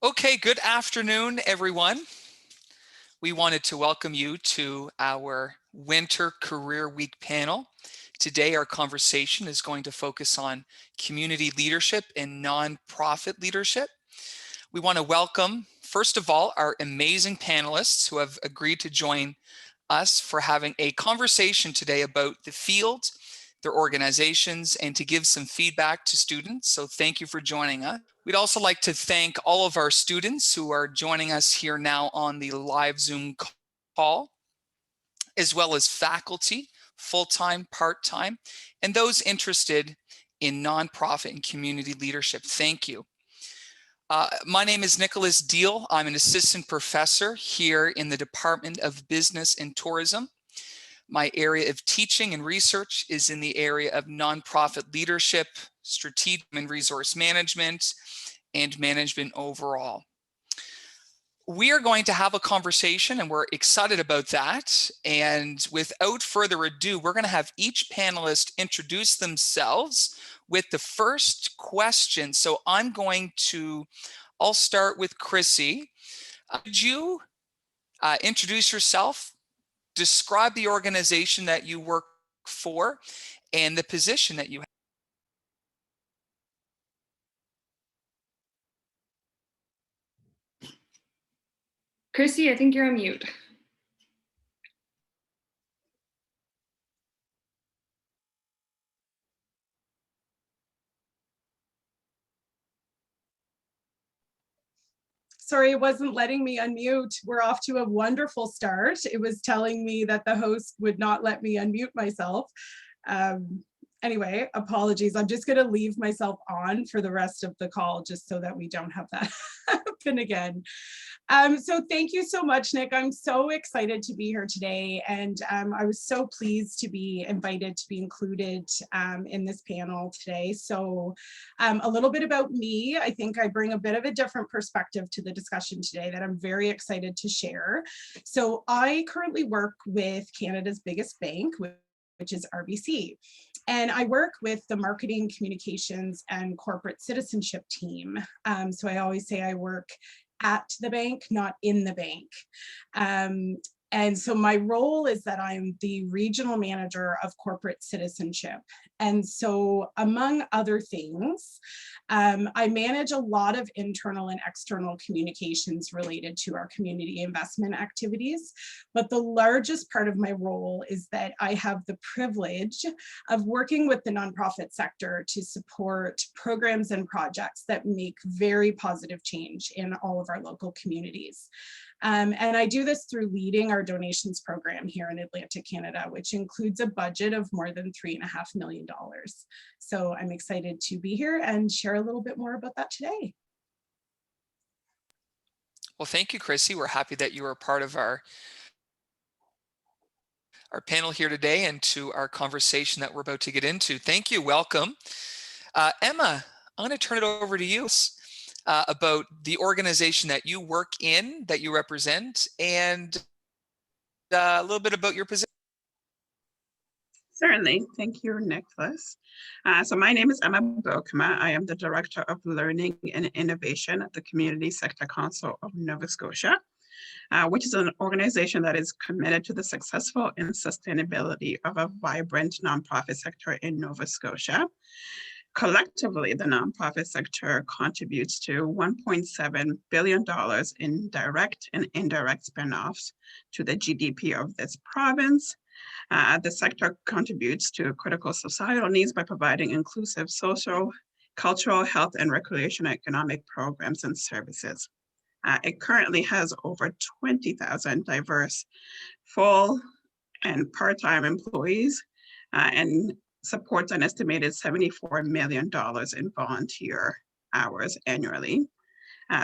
Okay, good afternoon, everyone. We wanted to welcome you to our Winter Career Week panel. Today, our conversation is going to focus on community leadership and nonprofit leadership. We want to welcome, first of all, our amazing panelists who have agreed to join us for having a conversation today about the field, their organizations, and to give some feedback to students. So thank you for joining us. We'd also like to thank all of our students who are joining us here now on the live Zoom call, as well as faculty, full-time, part-time, and those interested in nonprofit and community leadership. Thank you. My name is Nicholas Diehl. I'm an assistant professor here in the Department of Business and Tourism. My area of teaching and research is in the area of nonprofit leadership, strategic and resource management, and management overall. We are going to have a conversation and we're excited about that. And without further ado, we're going to have each panelist introduce themselves with the first question. So I'll start with Krissy. Could you introduce yourself, describe the organization that you work for, and the position that you have? Krissy, I think you're on mute. Sorry, it wasn't letting me unmute. We're off to a wonderful start. It was telling me that the host would not let me unmute myself. Anyway, apologies. I'm just going to leave myself on for the rest of the call just so that we don't have that happen again. So thank you so much, Nick. I'm so excited to be here today. And I was so pleased to be invited to be included in this panel today. So a little bit about me. I think I bring a bit of a different perspective to the discussion today that I'm very excited to share. So I currently work with Canada's biggest bank, which is Rbc. And I work with the marketing, communications, and corporate citizenship team. So I always say I work at the bank, not in the bank. And so my role is that I'm the regional manager of corporate citizenship. And so among other things, I manage a lot of internal and external communications related to our community investment activities. But the largest part of my role is that I have the privilege of working with the nonprofit sector to support programs and projects that make very positive change in all of our local communities. And I do this through leading our donations program here in Atlantic Canada, which includes a budget of more than $3.5 million. So I'm excited to be here and share a little bit more about that today. Well, thank you, Krissy. We're happy that you are part of our panel here today and to our conversation that we're about to get into. Thank you. Welcome. Emma, I'm going to turn it over to you. About the organization that you work in, that you represent, and a little bit about your position. Certainly. Thank you, Nicholas. So my name is Emma Beukema. I am the Director of Learning and Innovation at the Community Sector Council of Nova Scotia, which is an organization that is committed to the successful and sustainability of a vibrant nonprofit sector in Nova Scotia. Collectively, the nonprofit sector contributes to $1.7 billion in direct and indirect spin-offs to the GDP of this province. The sector contributes to critical societal needs by providing inclusive social, cultural, health, and recreational economic programs and services. It currently has over 20,000 diverse full and part-time employees and supports an estimated $74 million in volunteer hours annually.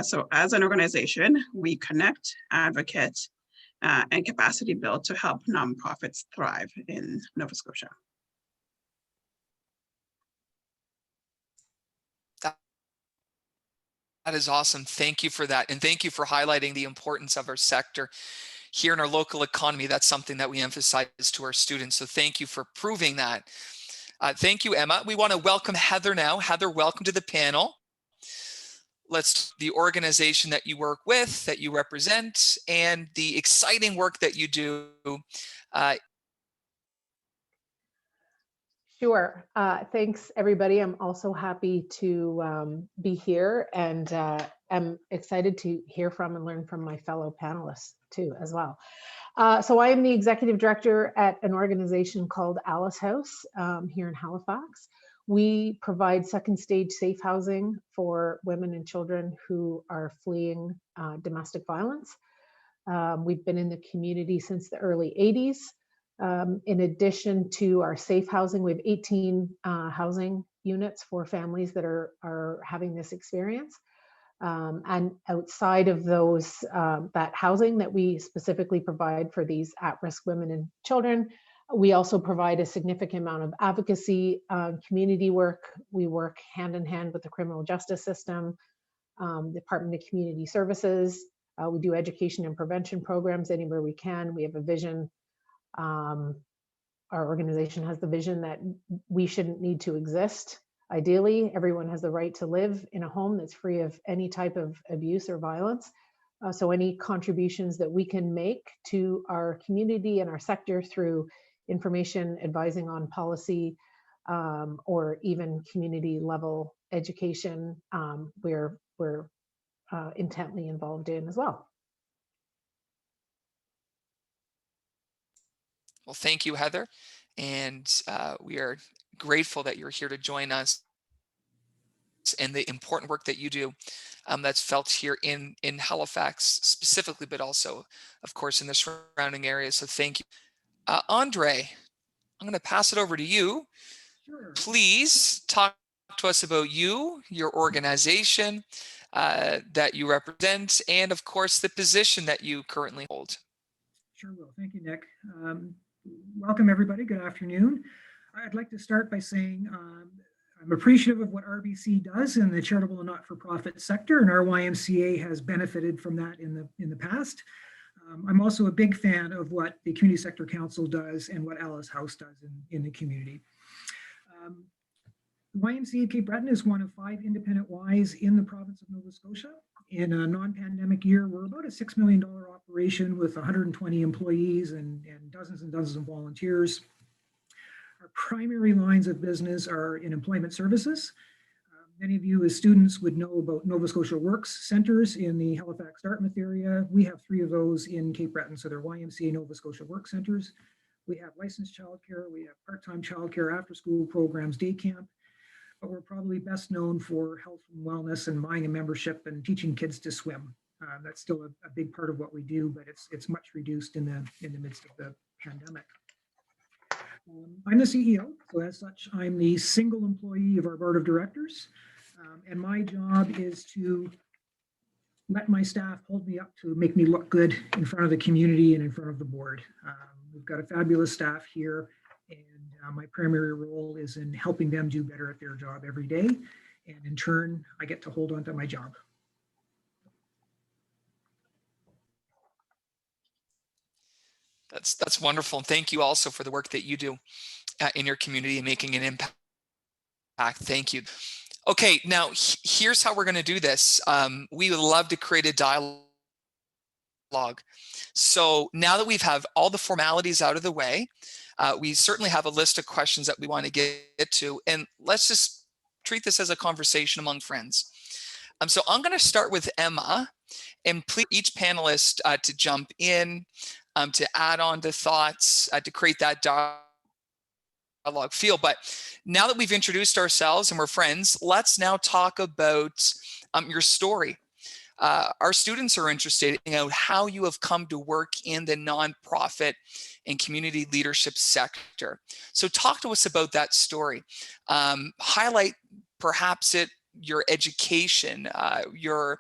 So as an organization, we connect, advocate, and capacity build to help nonprofits thrive in Nova Scotia. That is awesome. Thank you for that. And thank you for highlighting the importance of our sector here in our local economy. That's something that we emphasize to our students. So thank you for proving that. Thank you, Emma. We want to welcome Heather now. Heather, welcome to the panel. the organization that you work with, that you represent, and the exciting work that you do. Sure. Thanks, everybody. I'm also happy to be here, and I'm excited to hear from and learn from my fellow panelists too, as well. So I am the executive director at an organization called Alice House here in Halifax. We provide second stage safe housing for women and children who are fleeing domestic violence. We've been in the community since the early 80s. In addition to our safe housing, we have 18 housing units for families that are having this experience. And outside of those, that housing that we specifically provide for these at-risk women and children, we also provide a significant amount of advocacy, community work. We work hand in hand with the criminal justice system, Department of Community Services. We do education and prevention programs anywhere we can. We have a vision. Our organization has the vision that we shouldn't need to exist. Ideally, everyone has the right to live in a home that's free of any type of abuse or violence. So any contributions that we can make to our community and our sector through information, advising on policy, or even community level education, we're intently involved in as well. Well, thank you, Heather. And we are grateful that you're here to join us and the important work that you do that's felt here in Halifax specifically, but also, of course, in the surrounding areas. So thank you. Andre, I'm going to pass it over to you. Sure. Please talk to us about you, your organization that you represent, and of course, the position that you currently hold. Sure will. Thank you, Nick. Welcome, everybody. Good afternoon. I'd like to start by saying I'm appreciative of what RBC does in the charitable and not-for-profit sector, and our YMCA has benefited from that in the past. I'm also a big fan of what the Community Sector Council does and what Alice House does in the community. The YMCA Cape Breton is one of 5 independent Ys in the province of Nova Scotia. In a non-pandemic year, we're about a $6 million operation with 120 employees and dozens of volunteers. Our primary lines of business are in employment services. Many of you as students would know about Nova Scotia Works Centres in the Halifax Dartmouth area. We have 3 of those in Cape Breton, so they're YMCA Nova Scotia Work Centres. We have licensed childcare, we have part-time childcare, after-school programs, day camp, but we're probably best known for health and wellness and buying a membership and teaching kids to swim. That's still a big part of what we do, but it's much reduced in the midst of the pandemic. I'm the CEO, so as such, I'm the single employee of our board of directors, and my job is to let my staff hold me up to make me look good in front of the community and in front of the board. We've got a fabulous staff here, and my primary role is in helping them do better at their job every day, and in turn, I get to hold on to my job. That's wonderful. And thank you also for the work that you do in your community and making an impact. Thank you. Okay, now here's how we're going to do this. We would love to create a dialogue. So now that we've have all the formalities out of the way, we certainly have a list of questions that we want to get to, and let's just treat this as a conversation among friends. So I'm going to start with Emma, and please each panelist to jump in, to add on to thoughts, to create that dialogue feel. But now that we've introduced ourselves and we're friends, let's now talk about your story. Our students are interested in how you have come to work in the nonprofit and community leadership sector. So talk to us about that story. Highlight perhaps your education, your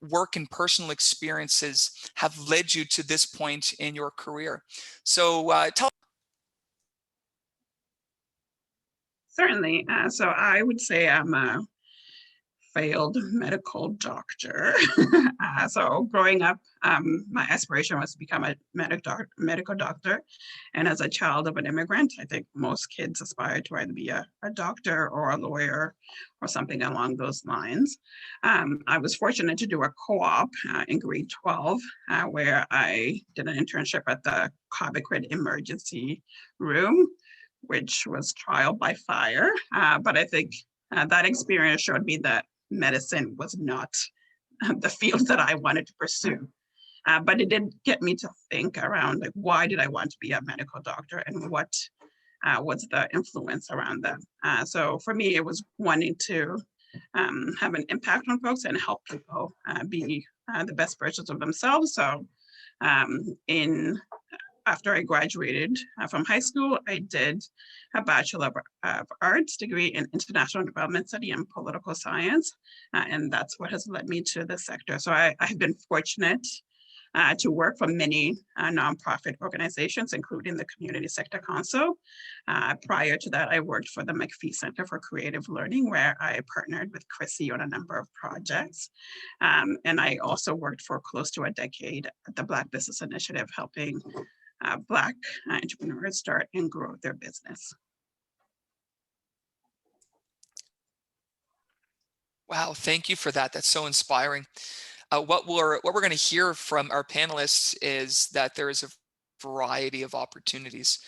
work and personal experiences have led you to this point in your career. So tell. Certainly. So I would say I'm failed medical doctor. So growing up, my aspiration was to become a medical doctor. And as a child of an immigrant, I think most kids aspire to either be a doctor or a lawyer or something along those lines. I was fortunate to do a co-op in grade 12, where I did an internship at the Arbuckle emergency room, which was trial by fire. But I think that experience showed me that medicine was not the field that I wanted to pursue. But it did get me to think around, like, why did I want to be a medical doctor, and what was the influence around that? So for me, it was wanting to have an impact on folks and help people be the best versions of themselves. So after I graduated from high school, I did a Bachelor of Arts degree in International Development Study and Political Science. And that's what has led me to this sector. So I have been fortunate to work for many nonprofit organizations, including the Community Sector Council. Prior to that, I worked for the McPhee Center for Creative Learning, where I partnered with Krissy on a number of projects. And I also worked for close to a decade at the Black Business Initiative, helping Black entrepreneurs start and grow their business. Wow, thank you for that. That's so inspiring. What we're going to hear from our panelists is that there is a variety of opportunities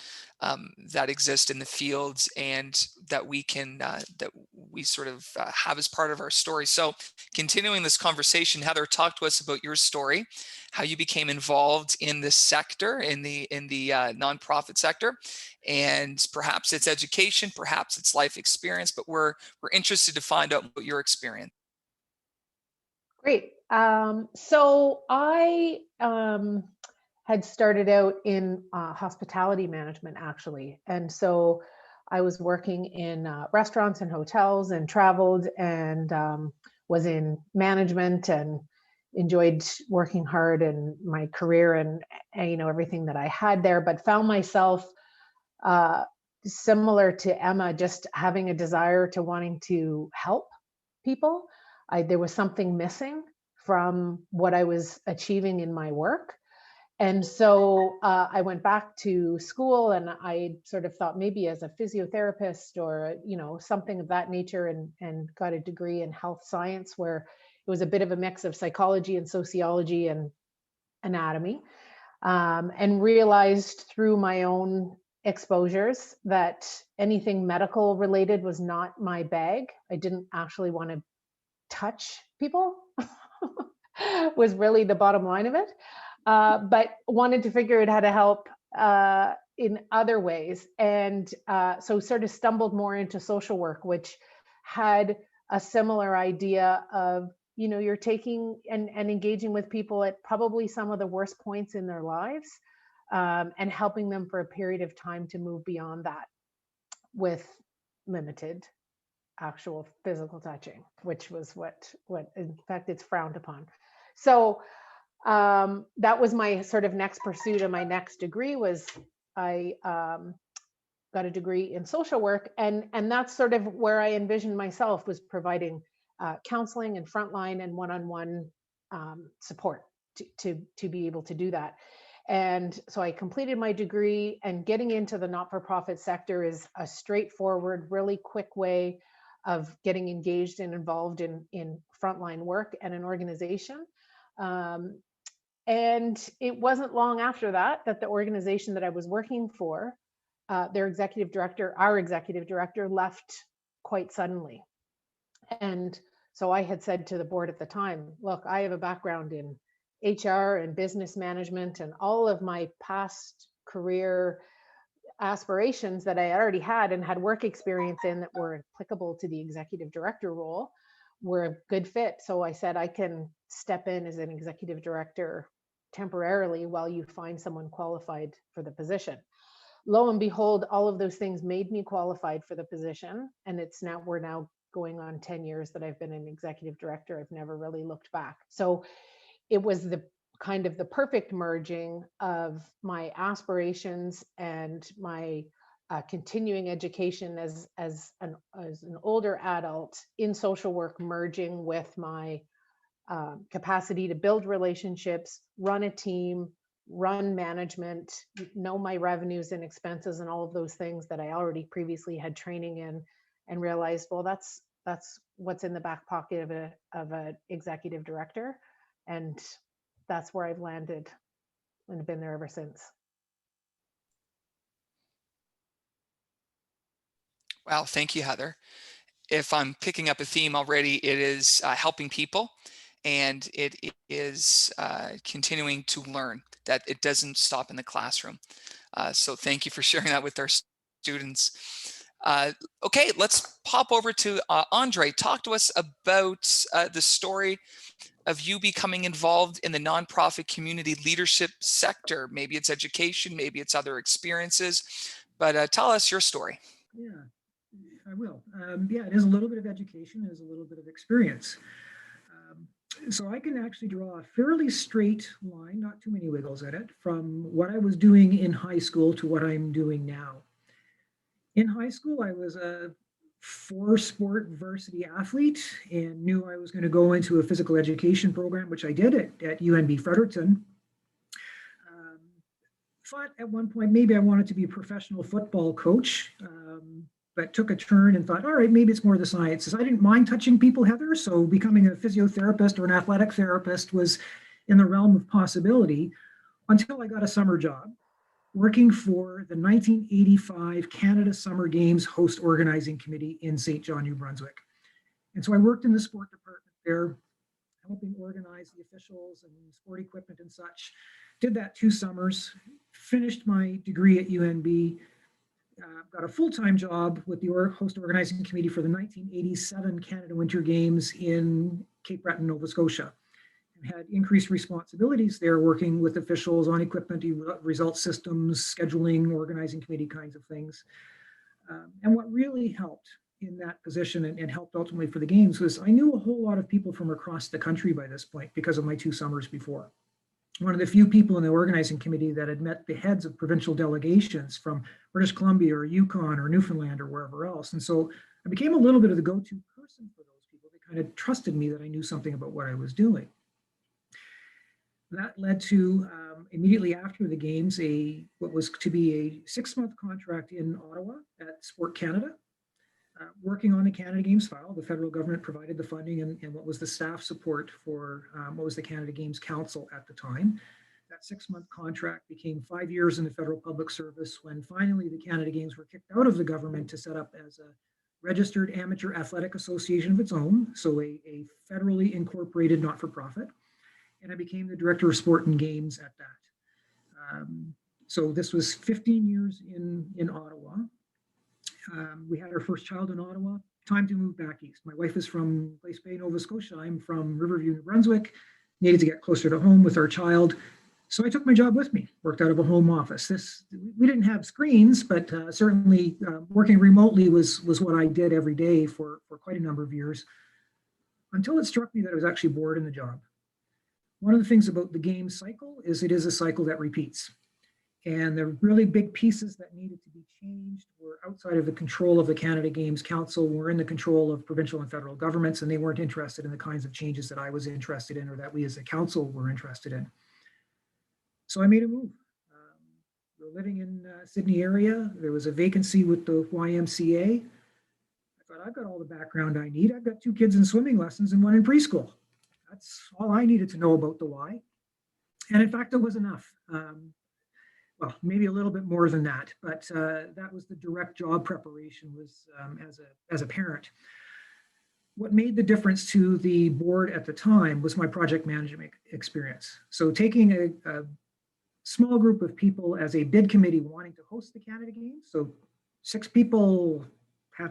that exist in the fields, and that we can that we sort of have as part of our story. So, continuing this conversation, Heather, talk to us about your story, how you became involved in this sector, in the nonprofit sector, and perhaps it's education, perhaps it's life experience, but we're interested to find out about your experience. Great. So I had started out in hospitality management, actually. And so I was working in restaurants and hotels, and traveled, and was in management, and enjoyed working hard in my career, and you know, everything that I had there, but found myself similar to Emma, just having a desire to wanting to help people. There was something missing from what I was achieving in my work. And so I went back to school, and I sort of thought maybe as a physiotherapist or, you know, something of that nature, and got a degree in health science, where it was a bit of a mix of psychology and sociology and anatomy, and realized through my own exposures that anything medical related was not my bag. I didn't actually want to touch people was really the bottom line of it, but wanted to figure out how to help in other ways. And so sort of stumbled more into social work, which had a similar idea of, you know, you're taking and engaging with people at probably some of the worst points in their lives, and helping them for a period of time to move beyond that with limited actual physical touching, which was what in fact it's frowned upon. So that was my sort of next pursuit of my next degree. Was I got a degree in social work, and that's sort of where I envisioned myself, was providing counseling and frontline and one-on-one support to be able to do that. And so I completed my degree, and getting into the not-for-profit sector is a straightforward, really quick way of getting engaged and involved in frontline work and an organization. And it wasn't long after that the organization that I was working for, our executive director left quite suddenly. And so I had said to the board at the time, look, I have a background in HR and business management, and all of my past career aspirations that I already had and had work experience in that were applicable to the executive director role were a good fit. So I said, I can step in as an executive director temporarily while you find someone qualified for the position. Lo and behold, all of those things made me qualified for the position. And we're now going on 10 years that I've been an executive director. I've never really looked back. So it was the kind of the perfect merging of my aspirations and my continuing education as an older adult in social work, merging with my capacity to build relationships, run a team, run management, know my revenues and expenses and all of those things that I already previously had training in, and realized, well, that's what's in the back pocket of an executive director. And that's where I've landed and been there ever since. Wow, thank you, Heather. If I'm picking up a theme already, it is helping people, and it is continuing to learn, that it doesn't stop in the classroom. So thank you for sharing that with our students. Okay, let's pop over to Andre. Talk to us about the story of you becoming involved in the nonprofit community leadership sector. Maybe it's education, maybe it's other experiences, but tell us your story. Yeah, I will. Yeah, it is a little bit of education, it is a little bit of experience. So I can actually draw a fairly straight line, not too many wiggles in it, from what I was doing in high school to what I'm doing now. In high school, I was a 4-sport varsity athlete and knew I was going to go into a physical education program, which I did at UNB Fredericton. Thought at one point maybe I wanted to be a professional football coach, but took a turn and thought, all right, maybe it's more the sciences. I didn't mind touching people, Heather, so becoming a physiotherapist or an athletic therapist was in the realm of possibility, until I got a summer job working for the 1985 Canada Summer Games Host Organizing Committee in St. John, New Brunswick. And so I worked in the sport department there, helping organize the officials and sport equipment and such. Did that 2 summers, finished my degree at UNB, got a full-time job with the Host Organizing Committee for the 1987 Canada Winter Games in Cape Breton, Nova Scotia, and had increased responsibilities there, working with officials on equipment, result systems, scheduling, organizing committee kinds of things. And what really helped in that position and helped ultimately for the games was I knew a whole lot of people from across the country by this point because of my 2 summers before. One of the few people in the organizing committee that had met the heads of provincial delegations from British Columbia or Yukon or Newfoundland or wherever else. And so I became a little bit of the go-to person for those people. They kind of trusted me that I knew something about what I was doing. That led to immediately after the games, what was to be a 6-month contract in Ottawa at Sport Canada, working on the Canada Games file. The federal government provided the funding and what was the staff support for what was the Canada Games Council at the time. That 6-month contract became 5 years in the federal public service when finally the Canada Games were kicked out of the government to set up as a registered amateur athletic association of its own, so a federally incorporated not-for-profit. And I became the director of sport and games at that. So this was 15 years in Ottawa. We had our first child in Ottawa. Time to move back east. My wife is from Glace Bay, Nova Scotia. I'm from Riverview, New Brunswick. Needed to get closer to home with our child. So I took my job with me, worked out of a home office. We didn't have screens, but certainly working remotely was what I did every day for quite a number of years, until it struck me that I was actually bored in the job. One of the things about the game cycle is it is a cycle that repeats. And the really big pieces that needed to be changed were outside of the control of the Canada Games Council, were in the control of provincial and federal governments, and they weren't interested in the kinds of changes that I was interested in or that we as a council were interested in. So I made a move. We were living in Sydney area. There was a vacancy with the YMCA. I thought, I've got all the background I need. I've got 2 kids in swimming lessons and 1 in preschool. That's all I needed to know about the Y. And in fact, it was enough. Well, maybe a little bit more than that, but that was the direct job preparation was as a parent. What made the difference to the board at the time was my project management experience. So taking a small group of people as a bid committee wanting to host the Canada Games, so 6 people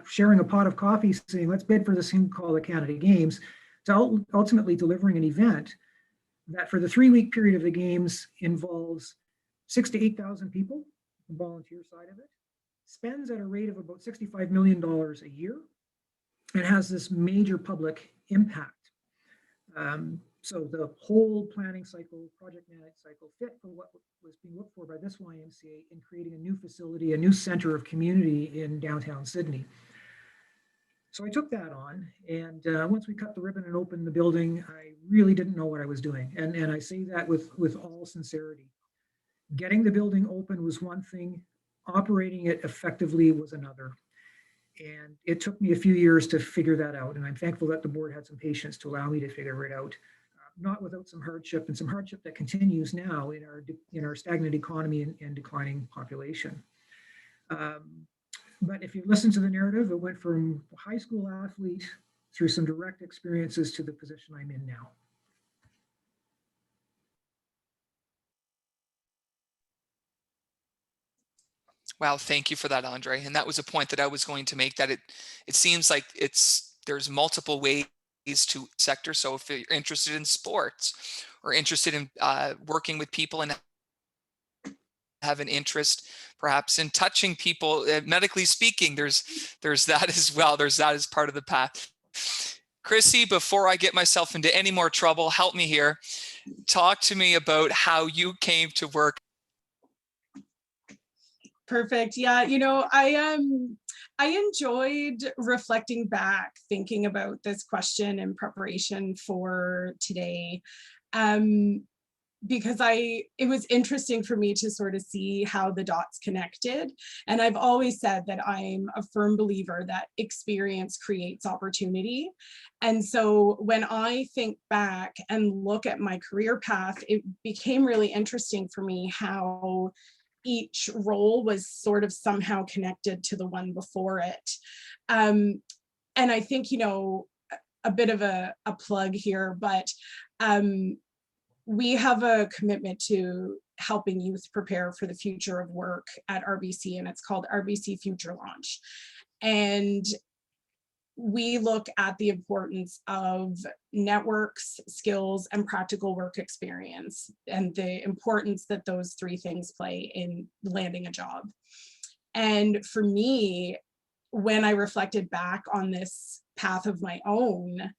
sharing a pot of coffee saying, let's bid for this thing called the Canada Games, to ultimately delivering an event that for the 3-week period of the games involves 6,000 to 8,000 people, the volunteer side of it, spends at a rate of about $65 million a year, and has this major public impact. So the whole planning cycle, project management cycle fit for what was being looked for by this YMCA in creating a new facility, a new center of community in downtown Sydney. So I took that on, and once we cut the ribbon and opened the building, I really didn't know what I was doing. And I say that with all sincerity. Getting the building open was one thing, operating it effectively was another. And it took me a few years to figure that out. And I'm thankful that the board had some patience to allow me to figure it out, not without some hardship, and some hardship that continues now in our stagnant economy and declining population. But if you listen to the narrative, it went from a high school athlete through some direct experiences to the position I'm in now. Wow, thank you for that, Andre. And that was a point that I was going to make, that it seems like there's multiple ways to sector. So if you're interested in sports or interested in working with people and have an interest perhaps in touching people, medically speaking, there's that as well. There's that as part of the path. Krissy, before I get myself into any more trouble, help me here. Talk to me about how you came to work. Perfect. Yeah, you know, I enjoyed reflecting back, thinking about this question in preparation for today, because it was interesting for me to sort of see how the dots connected. And I've always said that I'm a firm believer that experience creates opportunity. And so when I think back and look at my career path, it became really interesting for me how each role was sort of somehow connected to the one before it. And I think, you know, a bit of a plug here, but we have a commitment to helping youth prepare for the future of work at RBC, and it's called Rbc Future Launch. And we look at the importance of networks, skills, and practical work experience, and the importance that those three things play in landing a job. And for me, when I reflected back on this path of my own,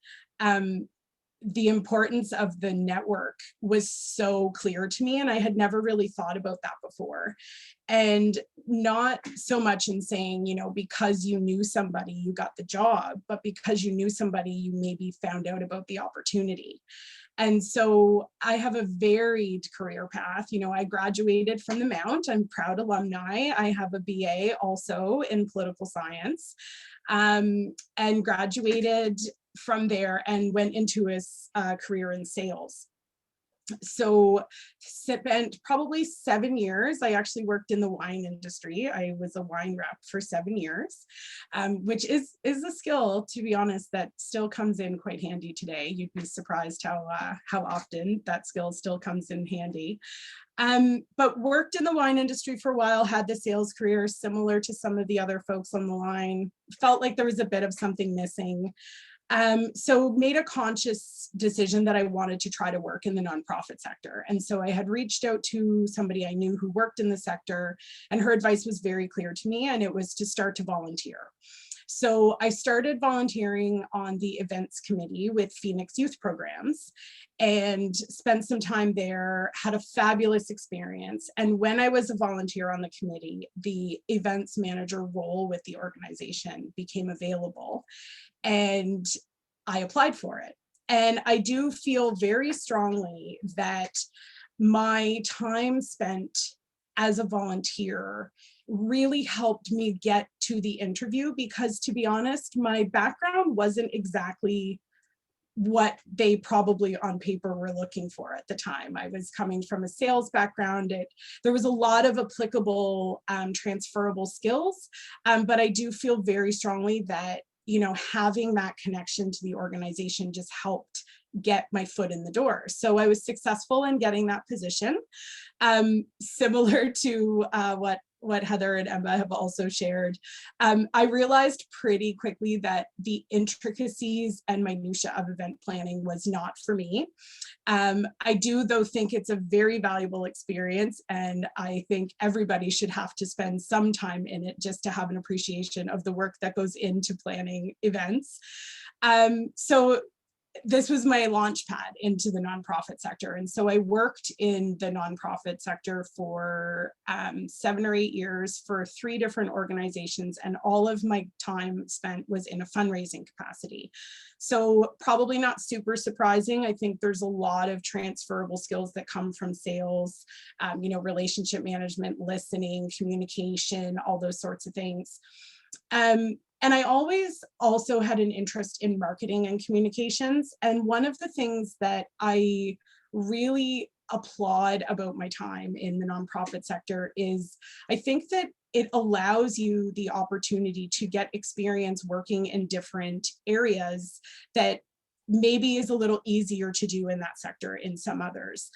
the importance of the network was so clear to me, and I had never really thought about that before. And not so much in saying, you know, because you knew somebody, you got the job, but because you knew somebody, you maybe found out about the opportunity. And so I have a varied career path. You know, I graduated from the Mount. I'm proud alumni. I have a BA also in political science, and graduated from there and went into a career in sales. So spent probably 7 years. I actually worked in the wine industry. I was a wine rep for 7 years, which is a skill, to be honest, that still comes in quite handy today. You'd be surprised how often that skill still comes in handy. But worked in the wine industry for a while, had the sales career similar to some of the other folks on the line, felt like there was a bit of something missing. So made a conscious decision that I wanted to try to work in the nonprofit sector. And so I had reached out to somebody I knew who worked in the sector, and her advice was very clear to me, and it was to start to volunteer. So I started volunteering on the events committee with Phoenix Youth Programs and spent some time there, had a fabulous experience. And when I was a volunteer on the committee, the events manager role with the organization became available, and I applied for it. And I do feel very strongly that my time spent as a volunteer really helped me get to the interview, because, to be honest, my background wasn't exactly what they probably on paper were looking for at the time. I was coming from a sales background. There was a lot of applicable transferable skills, but I do feel very strongly that, you know, having that connection to the organization just helped get my foot in the door. So I was successful in getting that position, similar to what Heather and Emma have also shared. I realized pretty quickly that the intricacies and minutia of event planning was not for me. I do, though, think it's a very valuable experience, and I think everybody should have to spend some time in it just to have an appreciation of the work that goes into planning events. So this was my launch pad into the nonprofit sector. And so I worked in the nonprofit sector for 7 or 8 years for 3 different organizations, and all of my time spent was in a fundraising capacity. So probably not super surprising. I think there's a lot of transferable skills that come from sales, you know, relationship management, listening, communication, all those sorts of things. And I always also had an interest in marketing and communications. And one of the things that I really applaud about my time in the nonprofit sector is I think that it allows you the opportunity to get experience working in different areas that maybe is a little easier to do in that sector in some others,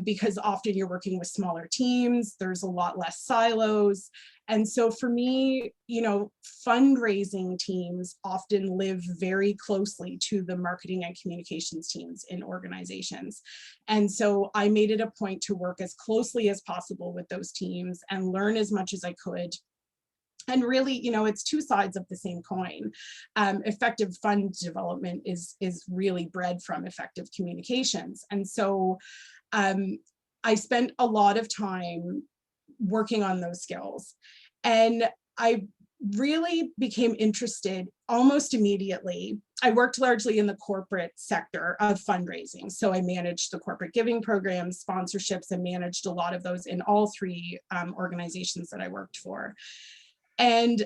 because often you're working with smaller teams, there's a lot less silos. And so for me, you know, fundraising teams often live very closely to the marketing and communications teams in organizations. And so I made it a point to work as closely as possible with those teams and learn as much as I could. And really, you know, it's 2 sides of the same coin. Effective fund development is really bred from effective communications. And so I spent a lot of time working on those skills. And I really became interested almost immediately. I worked largely in the corporate sector of fundraising. So I managed the corporate giving programs, sponsorships, and managed a lot of those in all 3 organizations that I worked for. And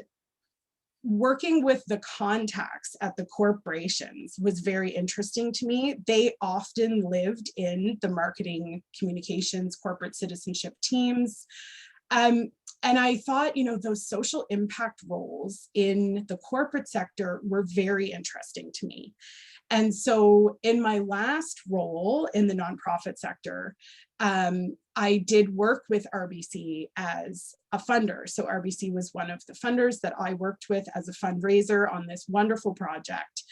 working with the contacts at the corporations was very interesting to me. They often lived in the marketing, communications, corporate citizenship teams. And I thought, you know, those social impact roles in the corporate sector were very interesting to me. And so in my last role in the nonprofit sector, I did work with RBC as a funder. So RBC was one of the funders that I worked with as a fundraiser on this wonderful project.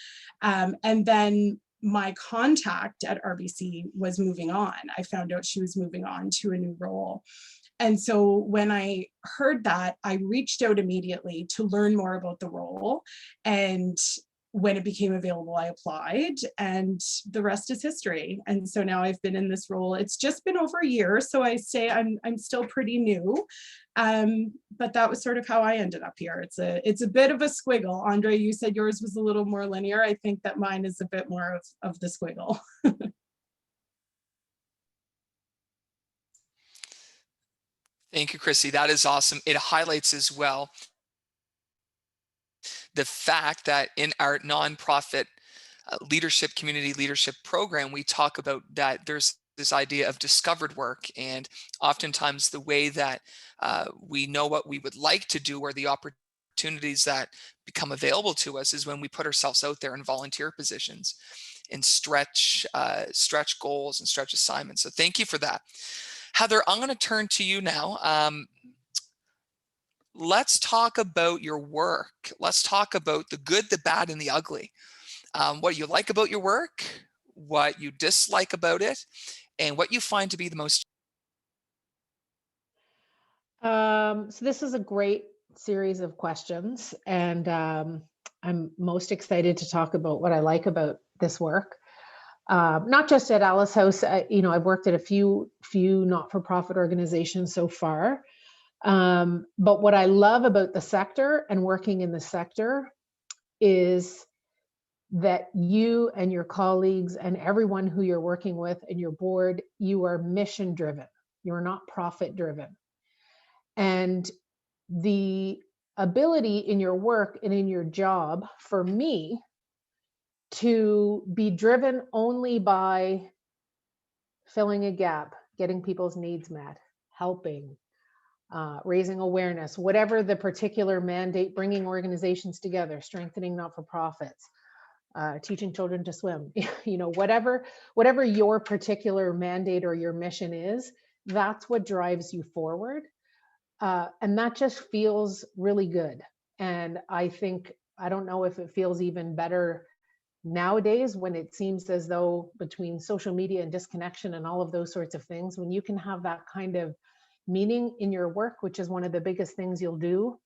And then my contact at RBC was moving on. I found out she was moving on to a new role. And so when I heard that, I reached out immediately to learn more about the role. And when it became available, I applied, and the rest is history. And so now I've been in this role. It's just been over a year, so I say I'm still pretty new. But that was sort of how I ended up here. It's a bit of a squiggle. Andre, you said yours was a little more linear. I think that mine is a bit more of the squiggle. Thank you, Krissy. That is awesome. It highlights as well the fact that in our nonprofit leadership, community leadership program, we talk about that there's this idea of discovered work. And oftentimes the way that we know what we would like to do or the opportunities that become available to us is when we put ourselves out there in volunteer positions and stretch goals and stretch assignments. So thank you for that. Heather, I'm going to turn to you now. Let's talk about your work. Let's talk about the good, the bad, and the ugly. What you like about your work, what you dislike about it, and what you find to be the most. So this is a great series of questions, and I'm most excited to talk about what I like about this work. Not just at Alice House, you know, I've worked at a few not-for-profit organizations so far. But what I love about the sector and working in the sector is that you and your colleagues and everyone who you're working with and your board, you are mission driven. You're not profit driven. And the ability in your work and in your job for me to be driven only by filling a gap, getting people's needs met, helping, raising awareness, whatever the particular mandate, bringing organizations together, strengthening not-for-profits, teaching children to swim, you know, whatever your particular mandate or your mission is, that's what drives you forward. And that just feels really good. And I don't know if it feels even better nowadays when it seems as though between social media and disconnection and all of those sorts of things, when you can have that kind of meaning in your work, which is one of the biggest things you'll do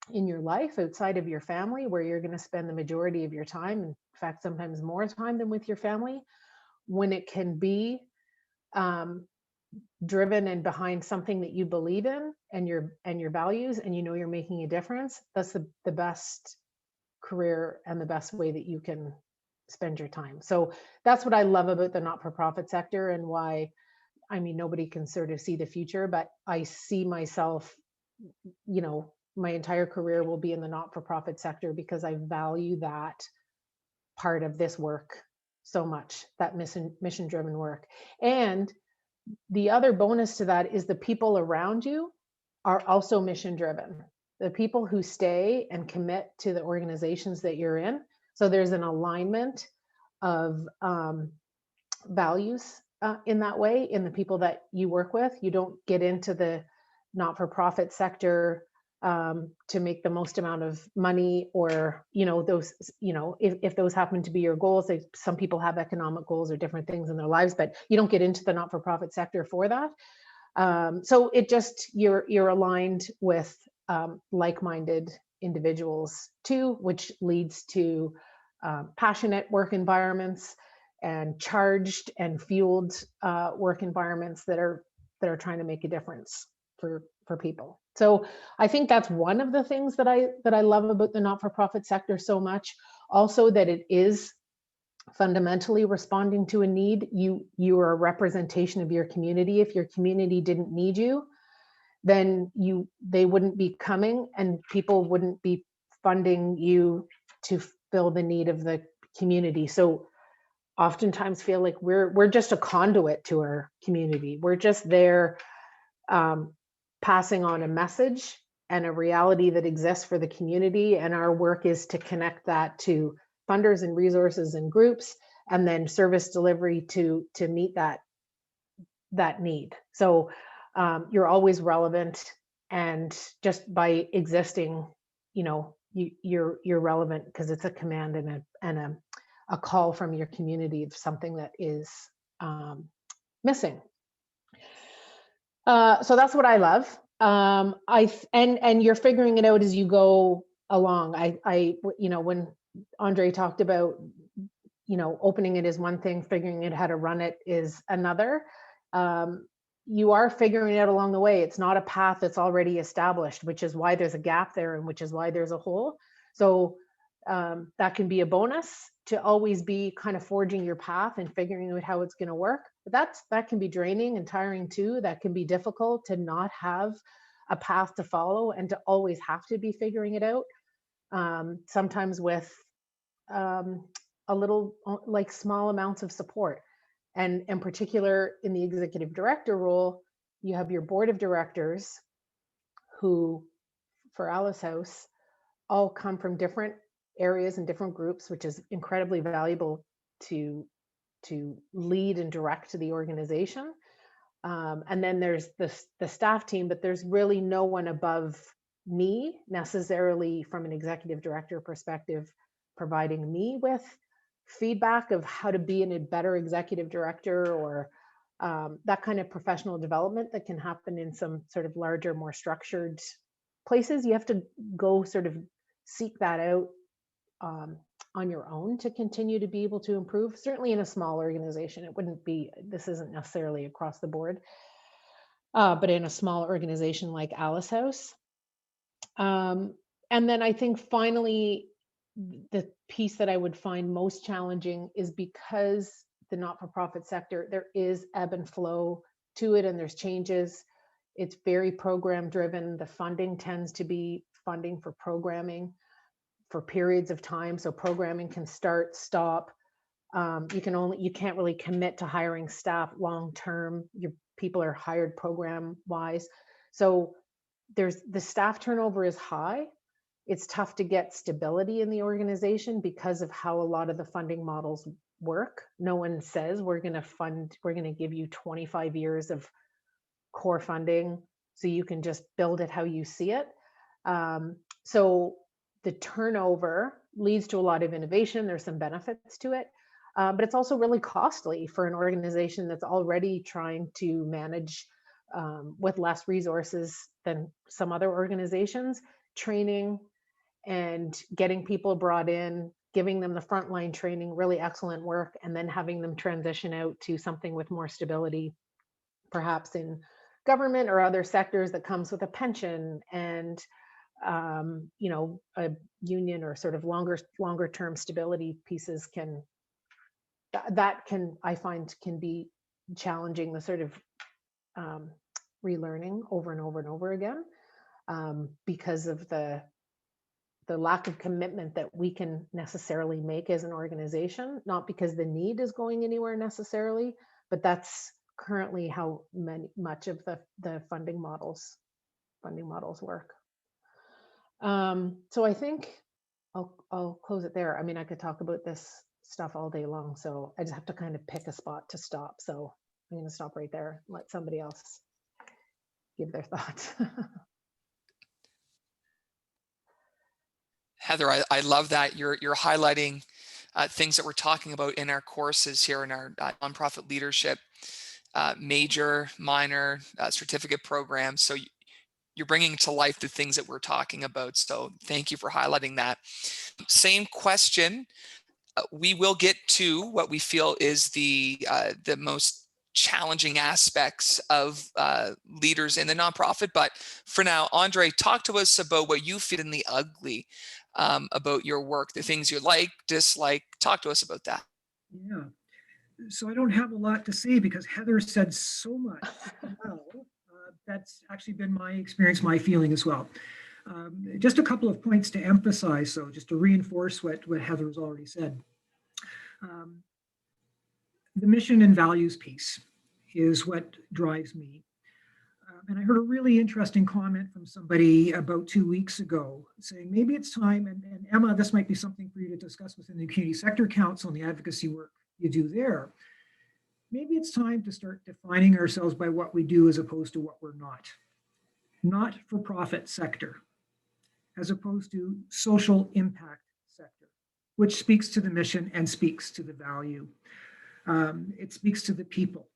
in your life outside of your family, where you're going to spend the majority of your time, in fact, sometimes more time than with your family, when it can be driven and behind something that you believe in and your values, and you know you're making a difference, that's the best career and the best way that you can spend your time. So that's what I love about the not-for-profit sector, and why, I mean, nobody can sort of see the future, but I see myself, you know, my entire career will be in the not-for-profit sector, because I value that part of this work so much, that mission-driven work. And the other bonus to that is the people around you are also mission-driven. The people who stay and commit to the organizations that you're in. So there's an alignment of values in that way, in the people that you work with. You don't get into the not-for-profit sector to make the most amount of money, or, you know, those, you know, if those happen to be your goals. Some people have economic goals or different things in their lives, but you don't get into the not-for-profit sector for that. So it just, you're aligned with like-minded individuals too, which leads to passionate work environments and charged and fueled work environments that are trying to make a difference for people. So I think that's one of the things that I love about the not-for-profit sector so much. Also, that it is fundamentally responding to a need. You are a representation of your community. If your community didn't need you, then they wouldn't be coming, and people wouldn't be funding you to fill the need of the community. So oftentimes feel like we're just a conduit to our community. We're just there passing on a message and a reality that exists for the community, and our work is to connect that to funders and resources and groups, and then service delivery to meet that need. So you're always relevant, and just by existing, you know, you're relevant because it's a command and a call from your community of something that is missing. So that's what I love. And you're figuring it out as you go along. I you know, when Andre talked about, you know, opening it is one thing, figuring out how to run it is another. You are figuring it out along the way. It's not a path that's already established, which is why there's a gap there, and which is why there's a hole. So that can be a bonus, to always be kind of forging your path and figuring out how it's going to work. But that can be draining and tiring too. That can be difficult, to not have a path to follow and to always have to be figuring it out. Sometimes with a little, like, small amounts of support. And in particular, in the executive director role, you have your board of directors who, for Alice House, all come from different areas and different groups, which is incredibly valuable to lead and direct the organization. And then there's the staff team, but there's really no one above me necessarily from an executive director perspective, providing me with feedback of how to be a better executive director, or that kind of professional development that can happen in some sort of larger, more structured places. You have to go sort of seek that out on your own to continue to be able to improve. Certainly in a small organization, it wouldn't be, this isn't necessarily across the board, but in a small organization like Alice House. And then I think finally, the piece that I would find most challenging is, because the not-for-profit sector, there is ebb and flow to it, and there's changes. It's very program driven. The funding tends to be funding for programming for periods of time. So programming can start, stop. You can't really commit to hiring staff long-term. Your people are hired program wise. So the staff turnover is high. It's tough to get stability in the organization because of how a lot of the funding models work. No one says we're going to give you 25 years of core funding so you can just build it how you see it. So the turnover leads to a lot of innovation. There's some benefits to it, but it's also really costly for an organization that's already trying to manage with less resources than some other organizations. training and getting people brought in, giving them the frontline training, really excellent work, and then having them transition out to something with more stability, perhaps in government or other sectors that comes with a pension and you know, a union or sort of longer term stability pieces can, that can, I find, can be challenging, the sort of relearning over and over and over again, because of the lack of commitment that we can necessarily make as an organization, not because the need is going anywhere necessarily, but that's currently how much of the funding models work. So I think I'll close it there. I mean, I could talk about this stuff all day long, so I just have to kind of pick a spot to stop. So I'm going to stop right there, let somebody else give their thoughts. Heather, I love that you're highlighting things that we're talking about in our courses here in our nonprofit leadership major, minor, certificate programs. So you're bringing to life the things that we're talking about. So thank you for highlighting that. Same question. We will get to what we feel is the most challenging aspects of leaders in the nonprofit. But for now, Andre, talk to us about what you feel in the ugly about your work, the things you like, dislike. Talk to us about that. Yeah. So I don't have a lot to say because Heather said so much. Well, that's actually been my experience, my feeling as well. Just a couple of points to emphasize, so just to reinforce what Heather has already said. The mission and values piece is what drives me. And I heard a really interesting comment from somebody about 2 weeks ago saying maybe it's time, and Emma, this might be something for you to discuss within the Community Sector Council and the advocacy work you do there. Maybe it's time to start defining ourselves by what we do as opposed to what we're not. Not-for-profit sector, as opposed to social impact sector, which speaks to the mission and speaks to the value. It speaks to the people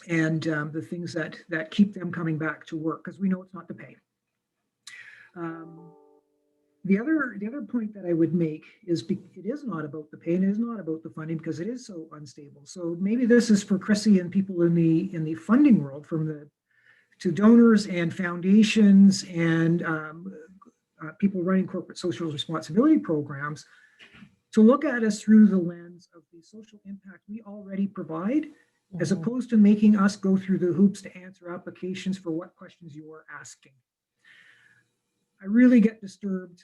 and the things that keep them coming back to work, because we know it's not the pay. The other point that I would make is it is not about the pay and it is not about the funding because it is so unstable. So maybe this is for Krissy and people in the funding world, to donors and foundations and people running corporate social responsibility programs, to look at us through the lens of the social impact we already provide, as opposed to making us go through the hoops to answer applications for what questions you are asking. I really get disturbed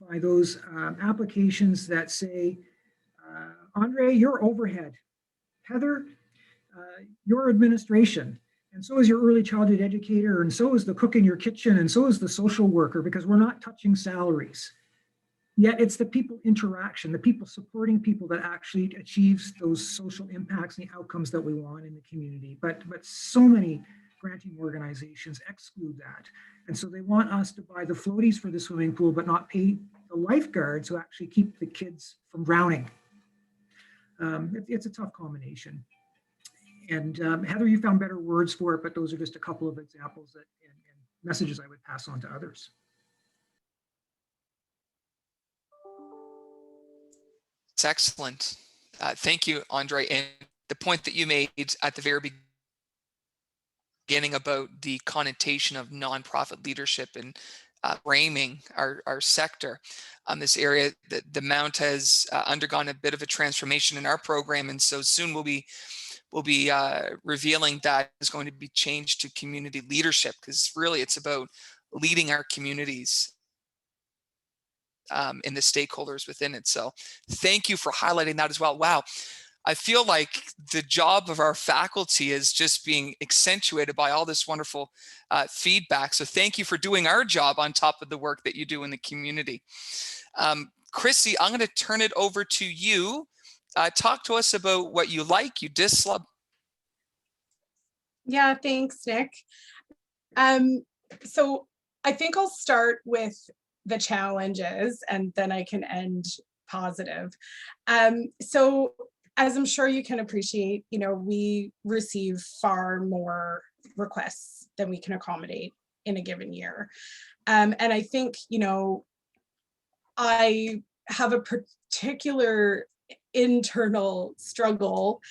by those applications that say, Andre, your overhead, Heather, your administration, and so is your early childhood educator, and so is the cook in your kitchen, and so is the social worker, because we're not touching salaries. Yet it's the people interaction, the people supporting people that actually achieves those social impacts and the outcomes that we want in the community. But so many granting organizations exclude that. And so they want us to buy the floaties for the swimming pool, but not pay the lifeguards who actually keep the kids from drowning. It's a tough combination. And Heather, you found better words for it, but those are just a couple of examples and messages I would pass on to others. It's excellent. Thank you, Andre. And the point that you made at the very beginning about the connotation of nonprofit leadership and framing our sector. This area, the Mount has undergone a bit of a transformation in our program, and so soon we'll be revealing that is going to be changed to community leadership, because really it's about leading our communities and the stakeholders within it. So thank you for highlighting that as well. Wow. I feel like the job of our faculty is just being accentuated by all this wonderful feedback. So thank you for doing our job on top of the work that you do in the community. Krissy, I'm going to turn it over to you. Talk to us about what you like, you dislike. Yeah, thanks, Nick. So I think I'll start with the challenges and then I can end positive. So as I'm sure you can appreciate, we receive far more requests than we can accommodate in a given year. And I think, you know, I have a particular internal struggle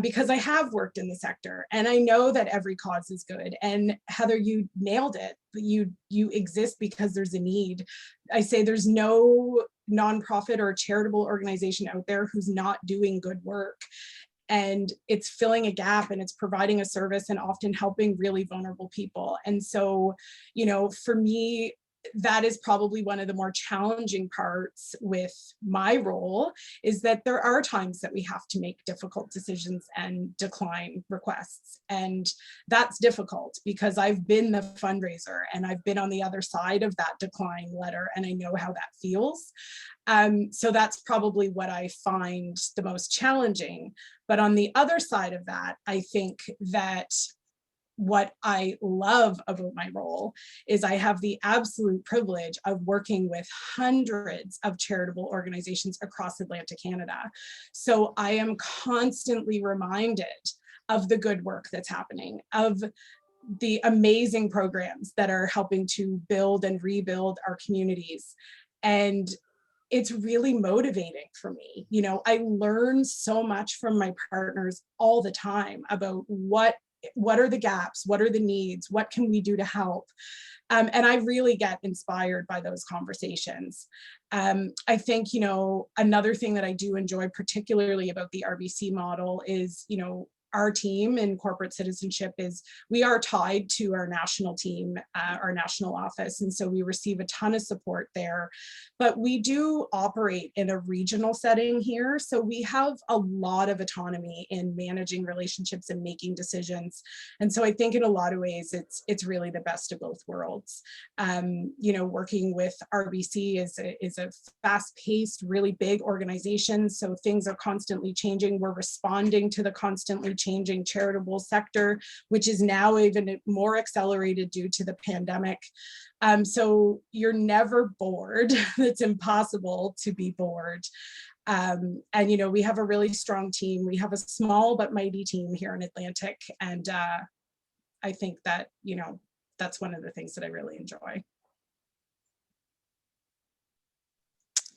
because I have worked in the sector and I know that every cause is good. And Heather, you nailed it. You exist because there's a need. I say there's no nonprofit or charitable organization out there who's not doing good work. And it's filling a gap and it's providing a service and often helping really vulnerable people. And so, you know, for me, that is probably one of the more challenging parts with my role, is that there are times that we have to make difficult decisions and decline requests. And that's difficult because I've been the fundraiser and I've been on the other side of that decline letter and I know how that feels. So that's probably what I find the most challenging. But on the other side of that, I think that what I love about my role is I have the absolute privilege of working with hundreds of charitable organizations across Atlantic Canada. So I am constantly reminded of the good work that's happening, of the amazing programs that are helping to build and rebuild our communities. And it's really motivating for me. You know, I learn so much from my partners all the time about what are the gaps, what are the needs, what can we do to help? And I really get inspired by those conversations. I think, you know, another thing that I do enjoy particularly about the RBC model is, you know, our team in corporate citizenship is we are tied to our national team, our national office. And so we receive a ton of support there, but we do operate in a regional setting here. So we have a lot of autonomy in managing relationships and making decisions. And so I think in a lot of ways, it's really the best of both worlds. You know, working with RBC is a fast-paced, really big organization. So things are constantly changing. We're responding to the constantly changing charitable sector, which is now even more accelerated due to the pandemic. So you're never bored. It's impossible to be bored. And, you know, we have a really strong team. We have a small but mighty team here in Atlantic. And I think that, you know, that's one of the things that I really enjoy.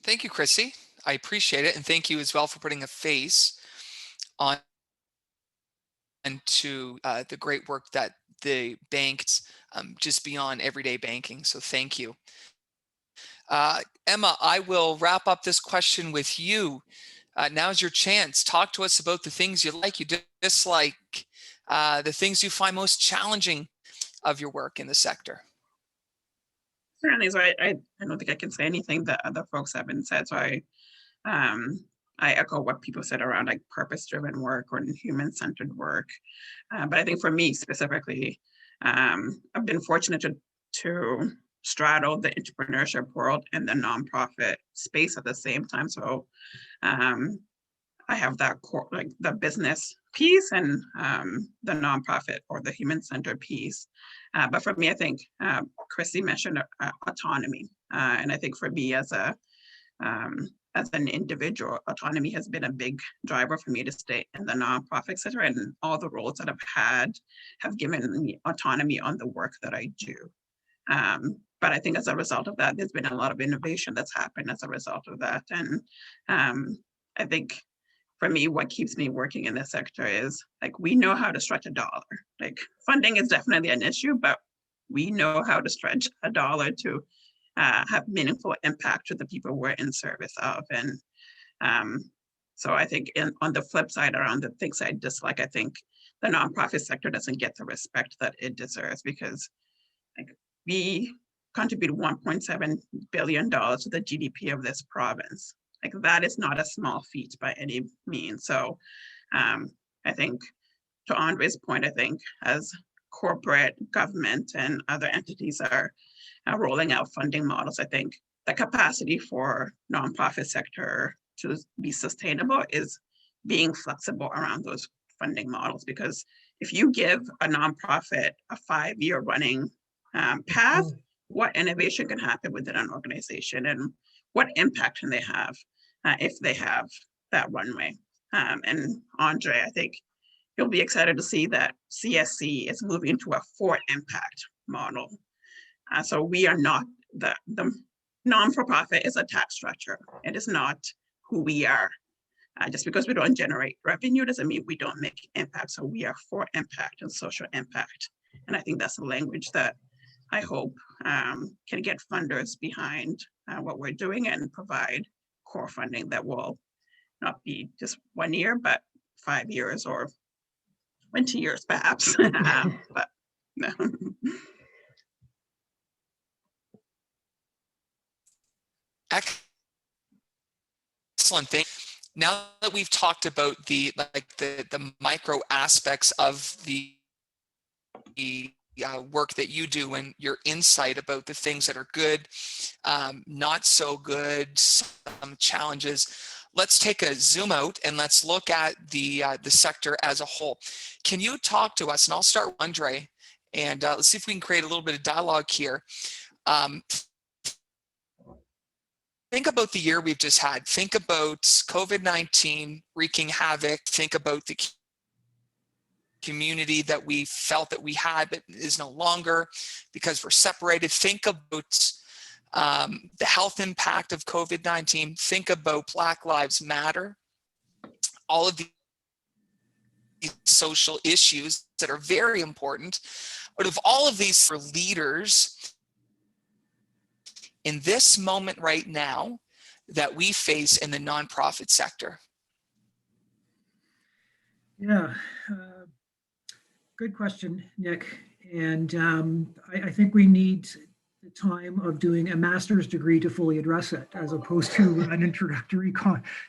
Thank you, Krissy. I appreciate it. And thank you as well for putting a face on and to the great work that the banks just beyond everyday banking. So thank you. Emma, I will wrap up this question with you. Now's your chance. Talk to us about the things you like, you dislike, the things you find most challenging of your work in the sector. Certainly, so I don't think I can say anything that other folks haven't said. So I echo what people said around like purpose-driven work or human-centered work. But I think for me specifically, I've been fortunate to straddle the entrepreneurship world and the nonprofit space at the same time. So I have that core, like the business piece and the nonprofit or the human-centered piece. But for me, I think Krissy mentioned autonomy. And I think for me as an individual, autonomy has been a big driver for me to stay in the nonprofit sector, and all the roles that I've had have given me autonomy on the work that I do. But I think as a result of that, there's been a lot of innovation that's happened as a result of that. And I think for me, what keeps me working in this sector is like, we know how to stretch a dollar. Like funding is definitely an issue, but we know how to stretch a dollar to have meaningful impact to the people we're in service of. And so I think on the flip side, around the things I dislike, I think the nonprofit sector doesn't get the respect that it deserves, because like we contribute $1.7 billion to the GDP of this province. Like that is not a small feat by any means. So I think to Andre's point, I think as corporate, government, and other entities are rolling out funding models, I think the capacity for nonprofit sector to be sustainable is being flexible around those funding models. Because if you give a nonprofit a 5-year running path, what innovation can happen within an organization and what impact can they have if they have that runway. And Andre, I think you'll be excited to see that CSC is moving to a for impact model. So we are not, the non-for-profit is a tax structure. It is not who we are. Just because we don't generate revenue doesn't mean we don't make impact. So we are for impact and social impact. And I think that's the language that I hope can get funders behind what we're doing and provide core funding that will not be just 1 year, but 5 years or 20 years perhaps. But no. Excellent thing. Now that we've talked about the micro aspects of the work that you do and your insight about the things that are good, not so good, some challenges, let's take a zoom out and let's look at the sector as a whole. Can you talk to us, and I'll start with Andre, and let's see if we can create a little bit of dialogue here. Think about the year we've just had. Think about COVID-19 wreaking havoc. Think about the community that we felt that we had but is no longer because we're separated. Think about the health impact of COVID-19. Think about Black Lives Matter. All of these social issues that are very important. But of all of these, for leaders, in this moment right now that we face in the nonprofit sector? Yeah, good question, Nick. And I think we need the time of doing a master's degree to fully address it, as opposed to an introductory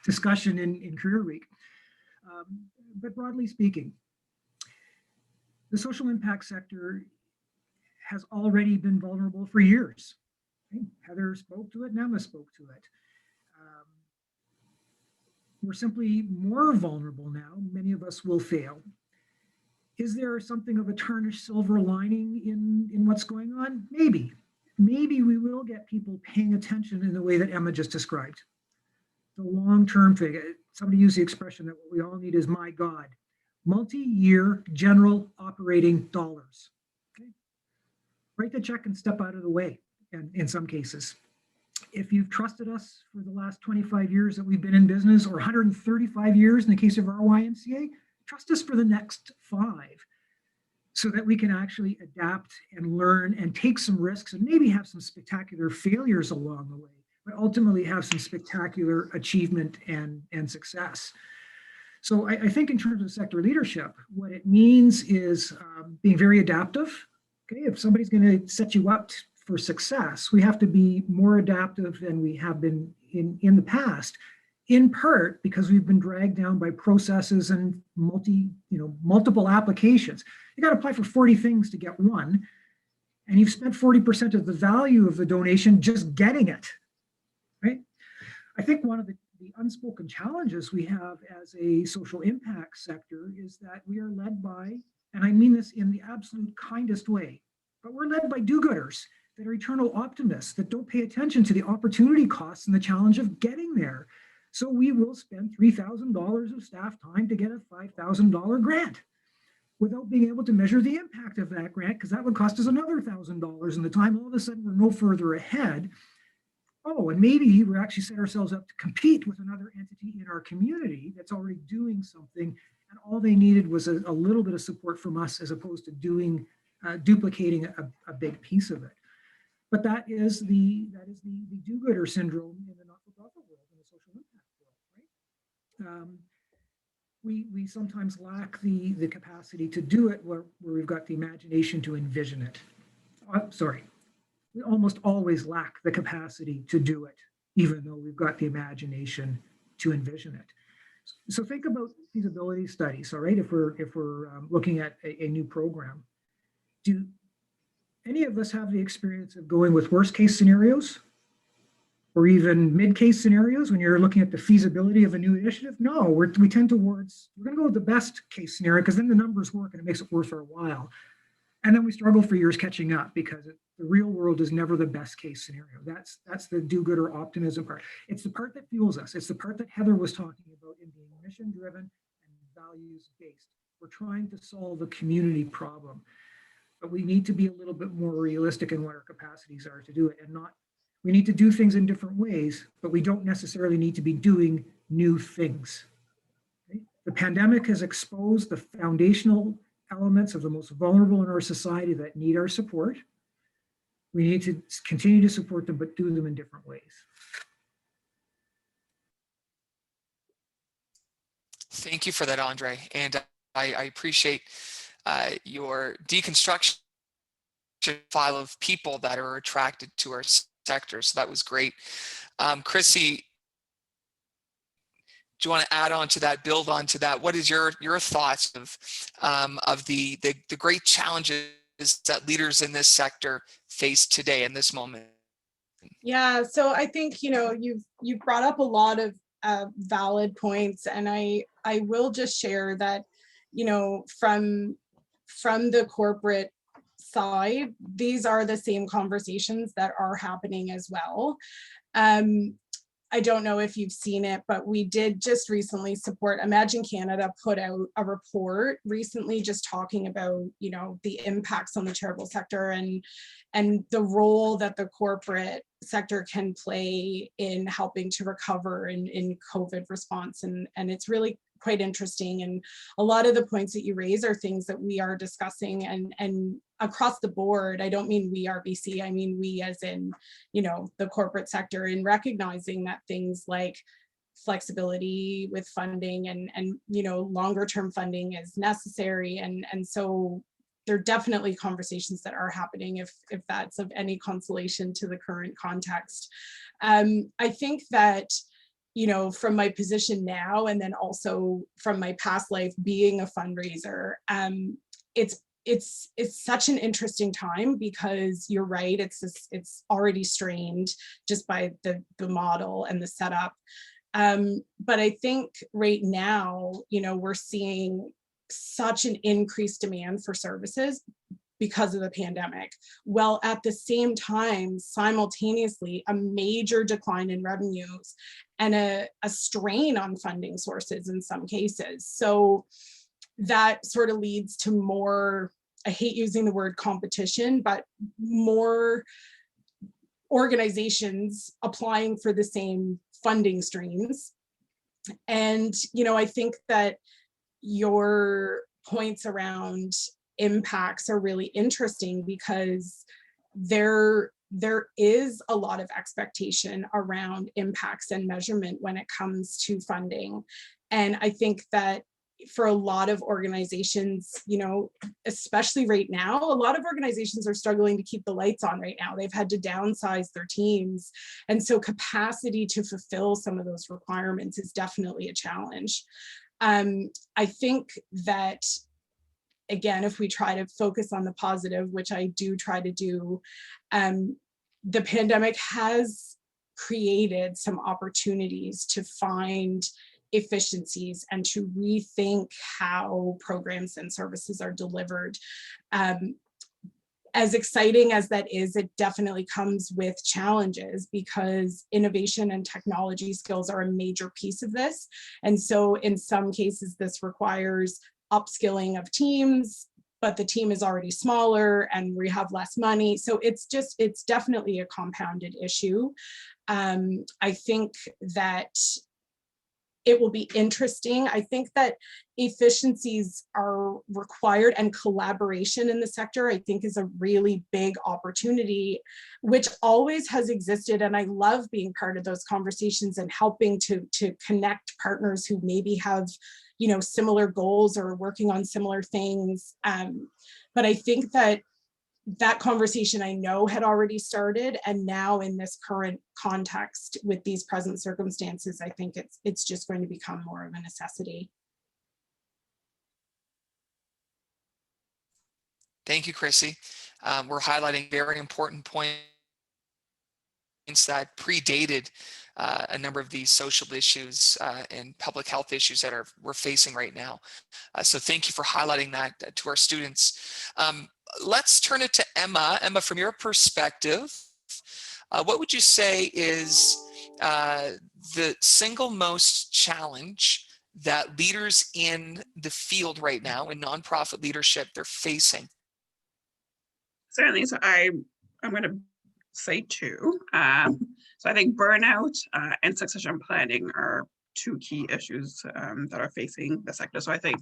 discussion in Career Week. But broadly speaking, the social impact sector has already been vulnerable for years. Heather spoke to it, and Emma spoke to it. We're simply more vulnerable now. Many of us will fail. Is there something of a tarnished silver lining in what's going on? Maybe. Maybe we will get people paying attention in the way that Emma just described. The long-term figure. Somebody used the expression that what we all need is my God. Multi-year general operating dollars. Okay? Write the check and step out of the way. And in some cases, if you've trusted us for the last 25 years that we've been in business, or 135 years in the case of our YMCA, trust us for the next 5, so that we can actually adapt and learn and take some risks and maybe have some spectacular failures along the way, but ultimately have some spectacular achievement and success. So I think in terms of sector leadership, what it means is being very adaptive. Okay, if somebody's going to set you up for success, we have to be more adaptive than we have been in the past, in part because we've been dragged down by processes and multiple applications. You got to apply for 40 things to get one, and you've spent 40% of the value of the donation just getting it, right? I think one of the unspoken challenges we have as a social impact sector is that we are led by, and I mean this in the absolute kindest way, but we're led by do-gooders that are eternal optimists that don't pay attention to the opportunity costs and the challenge of getting there. So we will spend $3,000 of staff time to get a $5,000 grant without being able to measure the impact of that grant, because that would cost us another $1,000 in the time. All of a sudden, we're no further ahead. Oh, and maybe we're actually set ourselves up to compete with another entity in our community that's already doing something, and all they needed was a little bit of support from us, as opposed to duplicating a big piece of it. But that is the do-gooder syndrome in the not-for-profit world, in the social impact world, right? We sometimes lack the capacity to do it where we've got the imagination to envision it. We almost always lack the capacity to do it, even though we've got the imagination to envision it. So think about feasibility studies, all right? If we're looking at a new program, do any of us have the experience of going with worst case scenarios, or even mid-case scenarios when you're looking at the feasibility of a new initiative? No, we tend towards, we're going to go with the best case scenario because then the numbers work and it makes it worth our while. And then we struggle for years catching up because the real world is never the best case scenario. That's the do-gooder optimism part. It's the part that fuels us. It's the part that Heather was talking about in being mission-driven and values-based. We're trying to solve a community problem. but we need to be a little bit more realistic in what our capacities are to do it, and not, we need to do things in different ways, but we don't necessarily need to be doing new things. Okay? The pandemic has exposed the foundational elements of the most vulnerable in our society that need our support. We need to continue to support them, but do them in different ways. Thank you for that, Andre. And I appreciate your deconstruction file of people that are attracted to our sector. So that was great. Krissy, do you want to add on to that, build on to that? What is your thoughts of the great challenges that leaders in this sector face today in this moment? Yeah, so I think, you know, you've brought up a lot of valid points, and I will just share that, you know, from the corporate side, these are the same conversations that are happening as well. I don't know if you've seen it, but we did just recently support, Imagine Canada put out a report recently just talking about, you know, the impacts on the charitable sector and the role that the corporate sector can play in helping to recover in COVID response. And it's really quite interesting. And a lot of the points that you raise are things that we are discussing and across the board. I don't mean we Rbc, I mean we as in, you know, the corporate sector, in recognizing that things like flexibility with funding and you know, longer term funding is necessary. And so there are definitely conversations that are happening, if that's of any consolation to the current context. I think that, you know, from my position now, and then also from my past life being a fundraiser, it's such an interesting time, because you're right, it's already strained just by the model and the setup. But I think right now, you know, we're seeing such an increased demand for services because of the pandemic, while at the same time, simultaneously, a major decline in revenues and a strain on funding sources in some cases. So that sort of leads to more, I hate using the word competition, but more organizations applying for the same funding streams. And, you know, I think that your points around impacts are really interesting, because there is a lot of expectation around impacts and measurement when it comes to funding. And I think that for a lot of organizations, you know, especially right now, a lot of organizations are struggling to keep the lights on right now. They've had to downsize their teams. And so capacity to fulfill some of those requirements is definitely a challenge. I think that, again, if we try to focus on the positive, which I do try to do, the pandemic has created some opportunities to find efficiencies and to rethink how programs and services are delivered. As exciting as that is, it definitely comes with challenges, because innovation and technology skills are a major piece of this. And so in some cases, this requires upskilling of teams, but the team is already smaller and we have less money. So it's definitely a compounded issue. I think that it will be interesting. I think that efficiencies are required, and collaboration in the sector, I think, is a really big opportunity, which always has existed. And I love being part of those conversations and helping to connect partners who maybe have, you know, similar goals or working on similar things. But I think that conversation, I know, had already started, and now in this current context with these present circumstances, I think it's just going to become more of a necessity. Thank you, Krissy. We're highlighting very important points that predated a number of these social issues and public health issues that we're facing right now. So thank you for highlighting that to our students. Let's turn it to Emma. Emma, from your perspective, what would you say is the single most challenge that leaders in the field right now, in nonprofit leadership, they're facing? Certainly. So I'm going to say two. So I think burnout and succession planning are two key issues that are facing the sector. So I think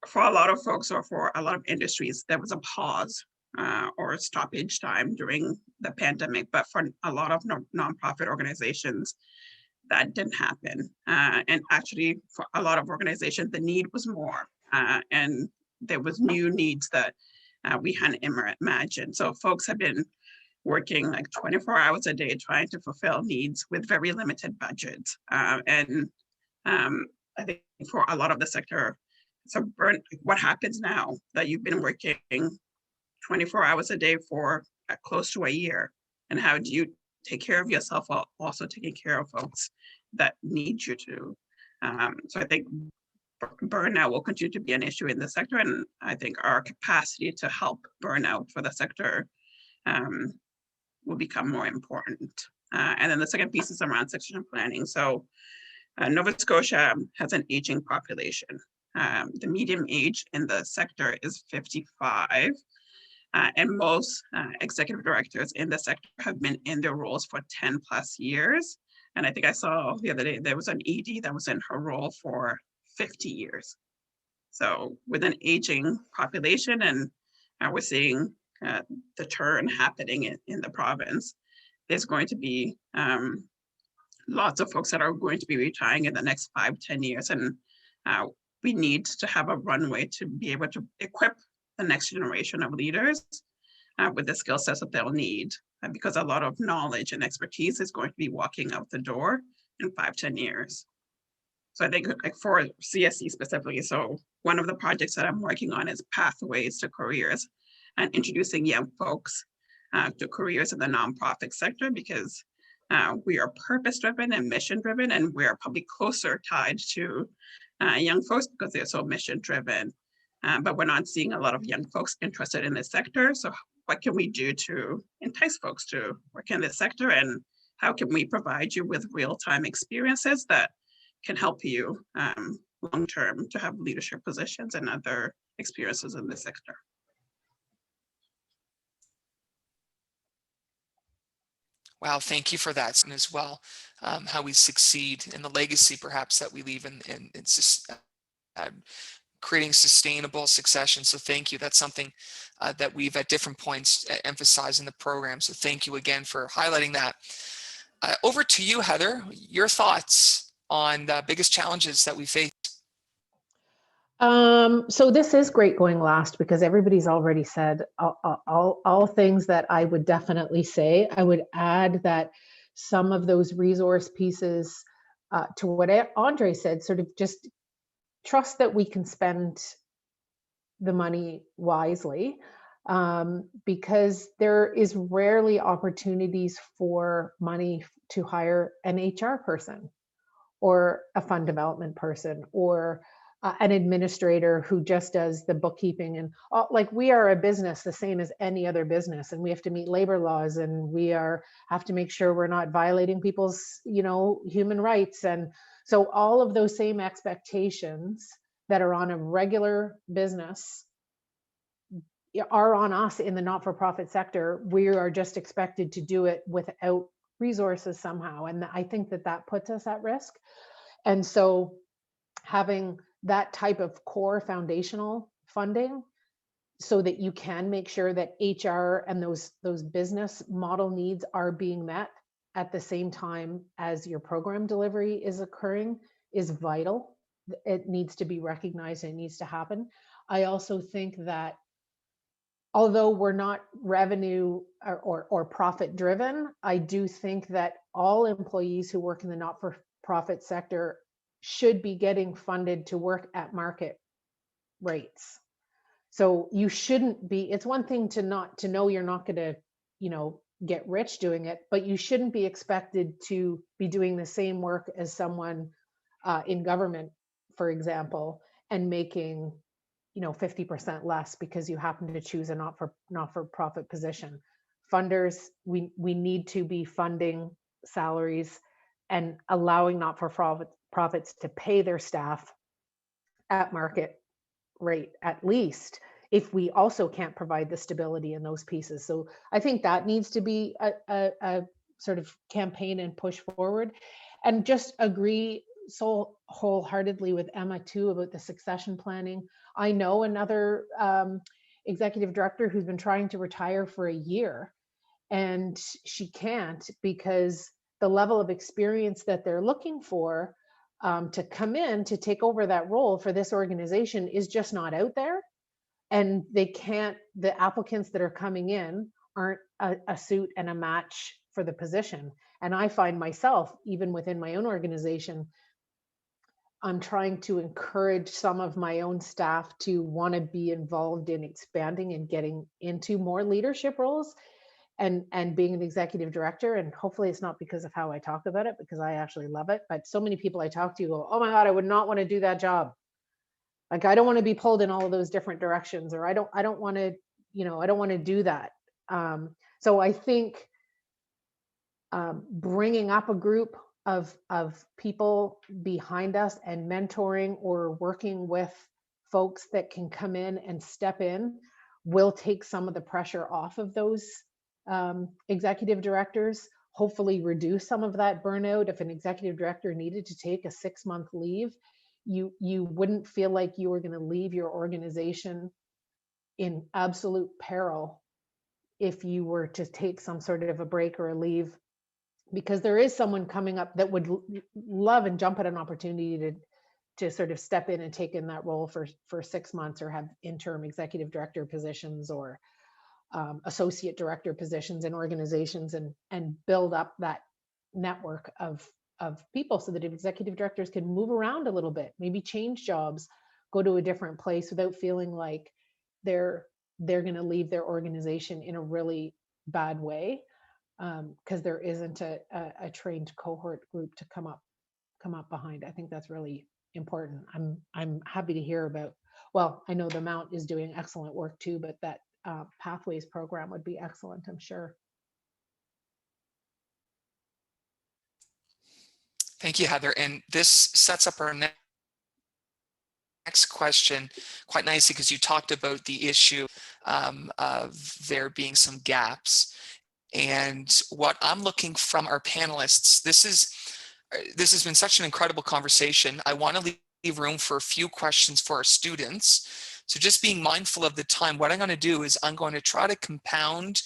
for a lot of folks or for a lot of industries, there was a pause or stoppage time during the pandemic, but for a lot of nonprofit organizations, that didn't happen. And actually, for a lot of organizations, the need was more, and there was new needs that we hadn't imagined. So folks have been working like 24 hours a day trying to fulfill needs with very limited budgets. And I think for a lot of the sector, so what happens now that you've been working 24 hours a day for close to a year? And how do you take care of yourself while also taking care of folks that need you to? So I think burnout will continue to be an issue in the sector. And I think our capacity to help burnout for the sector will become more important. And then the second piece is around succession planning. So Nova Scotia has an aging population. The median age in the sector is 55. And most executive directors in the sector have been in their roles for 10 plus years. And I think I saw the other day, there was an ED that was in her role for 50 years. So with an aging population, and we're seeing the turn happening in the province, there's going to be lots of folks that are going to be retiring in the next 5-10 years. And we need to have a runway to be able to equip the next generation of leaders with the skill sets that they'll need, because a lot of knowledge and expertise is going to be walking out the door in 5-10 years. So I think like for CSC specifically, so one of the projects that I'm working on is pathways to careers and introducing young folks to careers in the nonprofit sector, because we are purpose-driven and mission-driven, and we are probably closer tied to young folks because they're so mission-driven. But we're not seeing a lot of young folks interested in this sector. So what can we do to entice folks to work in this sector? And how can we provide you with real-time experiences that can help you long-term to have leadership positions and other experiences in this sector? Wow, thank you for that as well. How we succeed in the legacy, perhaps, that we leave in creating sustainable succession. So thank you. That's something that we've at different points emphasized in the program. So thank you again for highlighting that. Over to you, Heather, your thoughts on the biggest challenges that we face. So this is great going last, because everybody's already said all things that I would definitely say. I would add that some of those resource pieces to what Andre said, sort of just trust that we can spend the money wisely, because there is rarely opportunities for money to hire an HR person or a fund development person or an administrator who just does the bookkeeping. And like, we are a business the same as any other business, and we have to meet labor laws, and we have to make sure we're not violating people's human rights. And so all of those same expectations that are on a regular business are on us in the not-for-profit sector. We are just expected to do it without resources somehow. And I think that puts us at risk. And so having that type of core foundational funding so that you can make sure that HR and those business model needs are being met at the same time as your program delivery is occurring is vital. It needs to be recognized and it needs to happen. I also think that although we're not revenue or profit driven, I do think that all employees who work in the not-for-profit sector should be getting funded to work at market rates. So you shouldn't be, it's one thing to know you're not going to, get rich doing it, but you shouldn't be expected to be doing the same work as someone in government, for example, and making 50% less because you happen to choose a not-for-profit position. Funders, we need to be funding salaries and allowing not-for-profits to pay their staff at market rate, at least, if we also can't provide the stability in those pieces. So I think that needs to be a sort of campaign and push forward, and just agree so wholeheartedly with Emma too about the succession planning. I know another executive director who's been trying to retire for a year, and she can't because the level of experience that they're looking for to come in to take over that role for this organization is just not out there. And they can't, the applicants that are coming in aren't a suit and a match for the position. And I find myself, even within my own organization, I'm trying to encourage some of my own staff to want to be involved in expanding and getting into more leadership roles and being an executive director. And hopefully it's not because of how I talk about it, because I actually love it. But so many people I talk to go, oh my God, I would not want to do that job. Like, I don't want to be pulled in all of those different directions, or I don't want to, I don't want to do that. So I think bringing up a group of people behind us and mentoring or working with folks that can come in and step in will take some of the pressure off of those executive directors, hopefully reduce some of that burnout. If an executive director needed to take a 6-month leave, you wouldn't feel like you were going to leave your organization in absolute peril if you were to take some sort of a break or a leave, because there is someone coming up that would love and jump at an opportunity to sort of step in and take in that role for 6 months, or have interim executive director positions or associate director positions in organizations, and build up that network of people so that executive directors can move around a little bit, maybe change jobs, go to a different place without feeling like they're going to leave their organization in a really bad way, because there isn't a trained cohort group to come up behind. I think that's really important. I'm happy to hear about, well, I know the Mount is doing excellent work too, but that Pathways program would be excellent, I'm sure. Thank you, Heather. And this sets up our next question quite nicely, because you talked about the issue of there being some gaps. And what I'm looking from our panelists, this has been such an incredible conversation. I want to leave room for a few questions for our students. So just being mindful of the time, what I'm going to do is I'm going to try to compound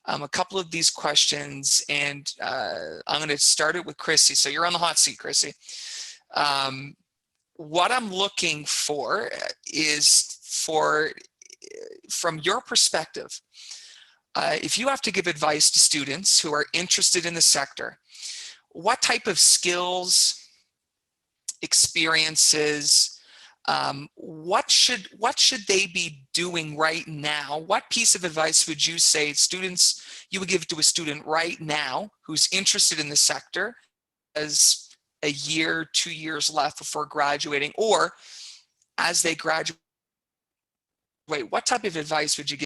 a couple of these questions, and I'm going to start it with Krissy. So you're on the hot seat, Krissy. What I'm looking for is from your perspective, if you have to give advice to students who are interested in the sector, what type of skills, experiences, what should they be doing right now? What piece of advice would you say you would give to a student right now who's interested in the sector, as a year, 2 years left before graduating, or as they graduate? What type of advice would you give?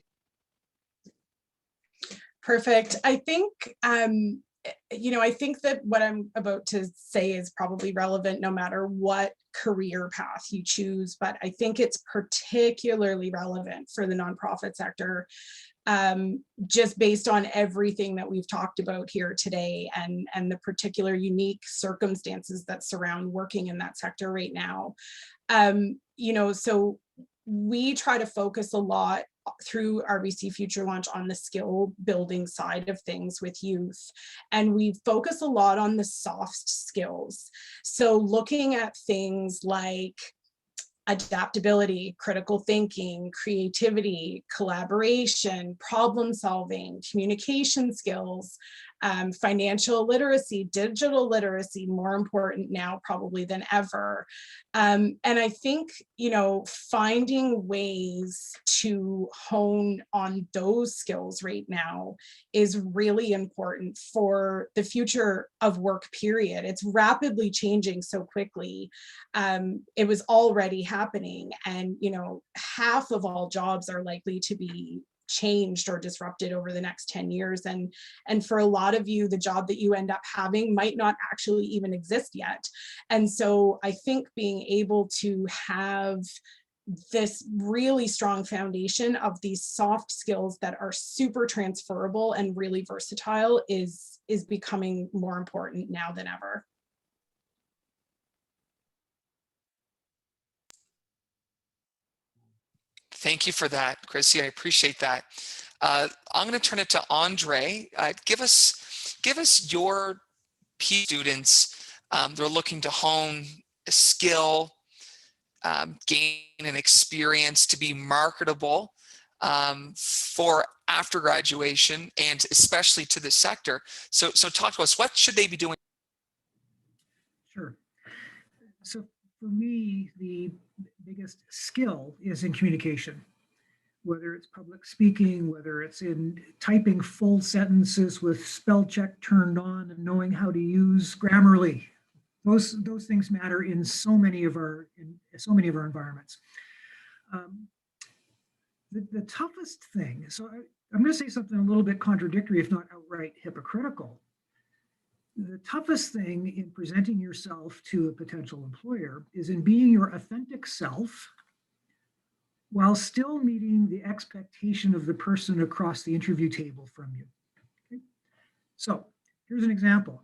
Perfect. I think, I think that what I'm about to say is probably relevant no matter what career path you choose, but I think it's particularly relevant for the nonprofit sector, just based on everything that we've talked about here today, and the particular unique circumstances that surround working in that sector right now. So we try to focus a lot through Rbc Future Launch on the skill building side of things with youth. And we focus a lot on the soft skills. So looking at things like adaptability, critical thinking, creativity, collaboration, problem solving, communication skills, financial literacy, digital literacy, more important now probably than ever. And I think, finding ways to hone on those skills right now is really important for the future of work, period. It's rapidly changing so quickly. It was already happening, and half of all jobs are likely to be changed or disrupted over the next 10 years. And for a lot of you, the job that you end up having might not actually even exist yet. And so I think being able to have this really strong foundation of these soft skills that are super transferable and really versatile is becoming more important now than ever. Thank you for that, Krissy. I appreciate that. I'm going to turn it to Andre. Give us your students. They're looking to hone a skill, gain an experience to be marketable for after graduation, and especially to the sector. So talk to us. What should they be doing? Sure. So for me, the biggest skill is in communication, whether it's public speaking, whether it's in typing full sentences with spell check turned on and knowing how to use Grammarly. Those things matter in so many of our environments. The toughest thing, so I'm going to say something a little bit contradictory, if not outright hypocritical. The toughest thing in presenting yourself to a potential employer is in being your authentic self while still meeting the expectation of the person across the interview table from you. Okay? So here's an example.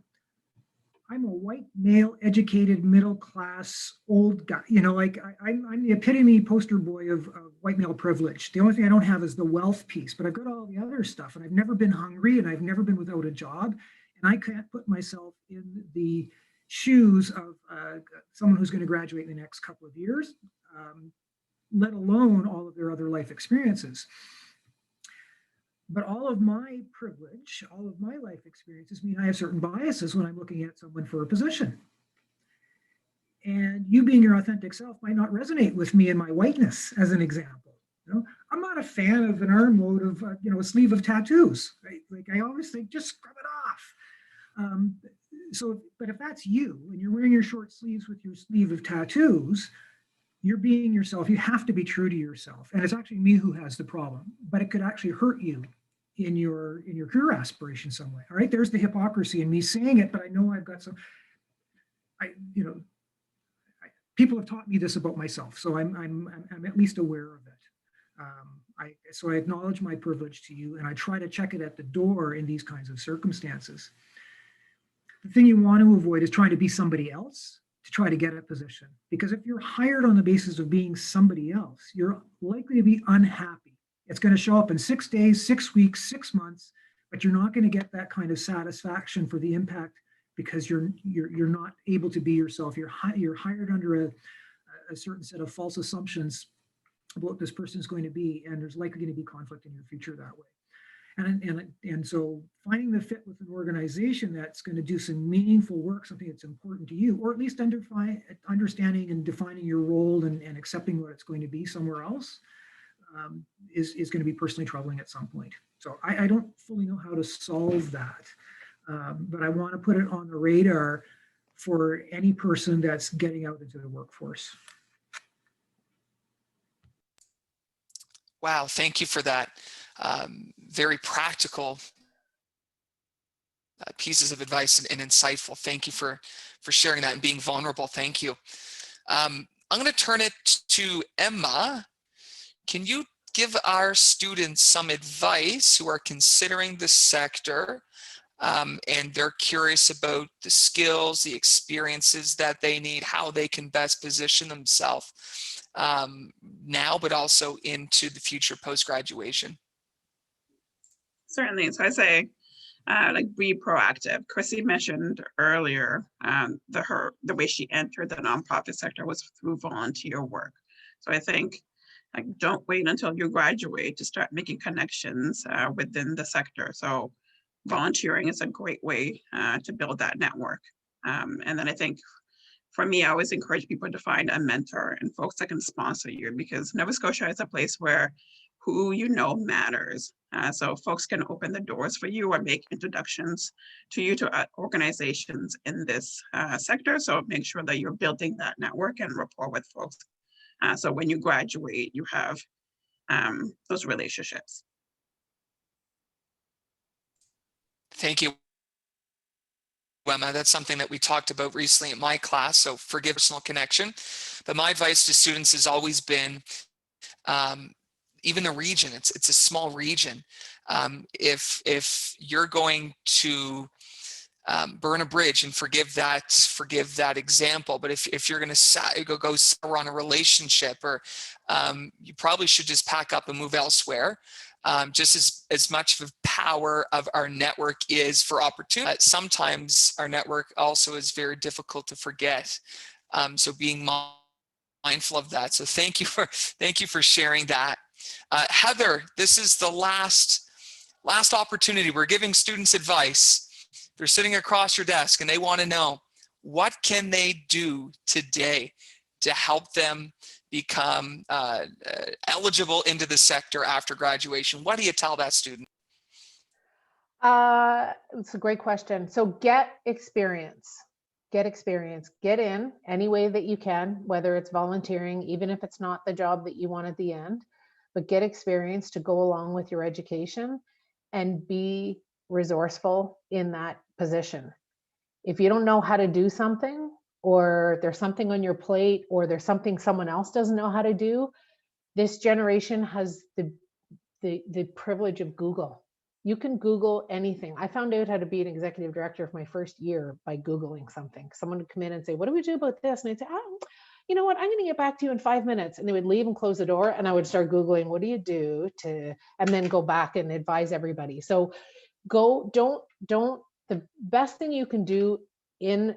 I'm a white, male, educated, middle-class, old guy. You know, like I'm the epitome poster boy of white male privilege. The only thing I don't have is the wealth piece, but I've got all the other stuff, and I've never been hungry, and I've never been without a job, and I can't put myself in the shoes of someone who's going to graduate in the next couple of years, let alone all of their other life experiences. But all of my privilege, all of my life experiences mean I have certain biases when I'm looking at someone for a position. And you being your authentic self might not resonate with me and my whiteness, as an example. You know, I'm not a fan of an arm load of, a sleeve of tattoos. Right? Like I always think, just scrub it off. But if that's you and you're wearing your short sleeves with your sleeve of tattoos, you're being yourself. You have to be true to yourself. And it's actually me who has the problem, but it could actually hurt you in your career aspiration some way. All right, there's the hypocrisy in me saying it, but I know I've got some, people have taught me this about myself, so I'm at least aware of it. So I acknowledge my privilege to you, and I try to check it at the door in these kinds of circumstances. The thing you want to avoid is trying to be somebody else to try to get a position, because if you're hired on the basis of being somebody else, you're likely to be unhappy. It's going to show up in 6 days, 6 weeks, 6 months, but you're not going to get that kind of satisfaction for the impact because you're not able to be yourself. You're hired under a certain set of false assumptions about what this person is going to be, and there's likely going to be conflict in your future that way. And so finding the fit with an organization that's going to do some meaningful work, something that's important to you, or at least understanding and defining your role and accepting what it's going to be somewhere else, is going to be personally troubling at some point. So I don't fully know how to solve that, but I want to put it on the radar for any person that's getting out into the workforce. Wow, thank you for that. Very practical pieces of advice and insightful. Thank you for sharing that and being vulnerable. Thank you. I'm going to turn it to Emma. Can you give our students some advice who are considering the sector and they're curious about the skills, the experiences that they need, how they can best position themselves now, but also into the future post-graduation? Certainly. So I say, be proactive. Krissy mentioned earlier the way she entered the nonprofit sector was through volunteer work. So I think don't wait until you graduate to start making connections within the sector. So volunteering is a great way to build that network. And then I think for me, I always encourage people to find a mentor and folks that can sponsor you, because Nova Scotia is a place where who you know matters. So folks can open the doors for you or make introductions to you to organizations in this sector. So make sure that you're building that network and rapport with folks. So when you graduate, you have those relationships. Thank you. Beukema. That's something that we talked about recently in my class, so forgive personal connection. But my advice to students has always been, even the region, it's a small region. If you're going to burn a bridge, and forgive that example, but if you're going to go sour on a relationship, or you probably should just pack up and move elsewhere. Just as much of a power of our network is for opportunity. Sometimes our network also is very difficult to forget. So being mindful of that. So thank you for sharing that. Heather, this is the last opportunity. We're giving students advice. They're sitting across your desk and they want to know, what can they do today to help them become eligible into the sector after graduation? What do you tell that student? It's a great question. So get experience. Get in any way that you can, whether it's volunteering, even if it's not the job that you want at the end, but get experience to go along with your education and be resourceful in that position. If you don't know how to do something, or there's something on your plate, or there's something someone else doesn't know how to do, this generation has the privilege of Google. You can Google anything. I found out how to be an executive director of my first year by Googling something. Someone would come in and say, what do we do about this? And I'd say, oh, you know what, I'm going to get back to you in 5 minutes. And they would leave and close the door. And I would start Googling, what do you do to, and then go back and advise everybody. So the best thing you can do in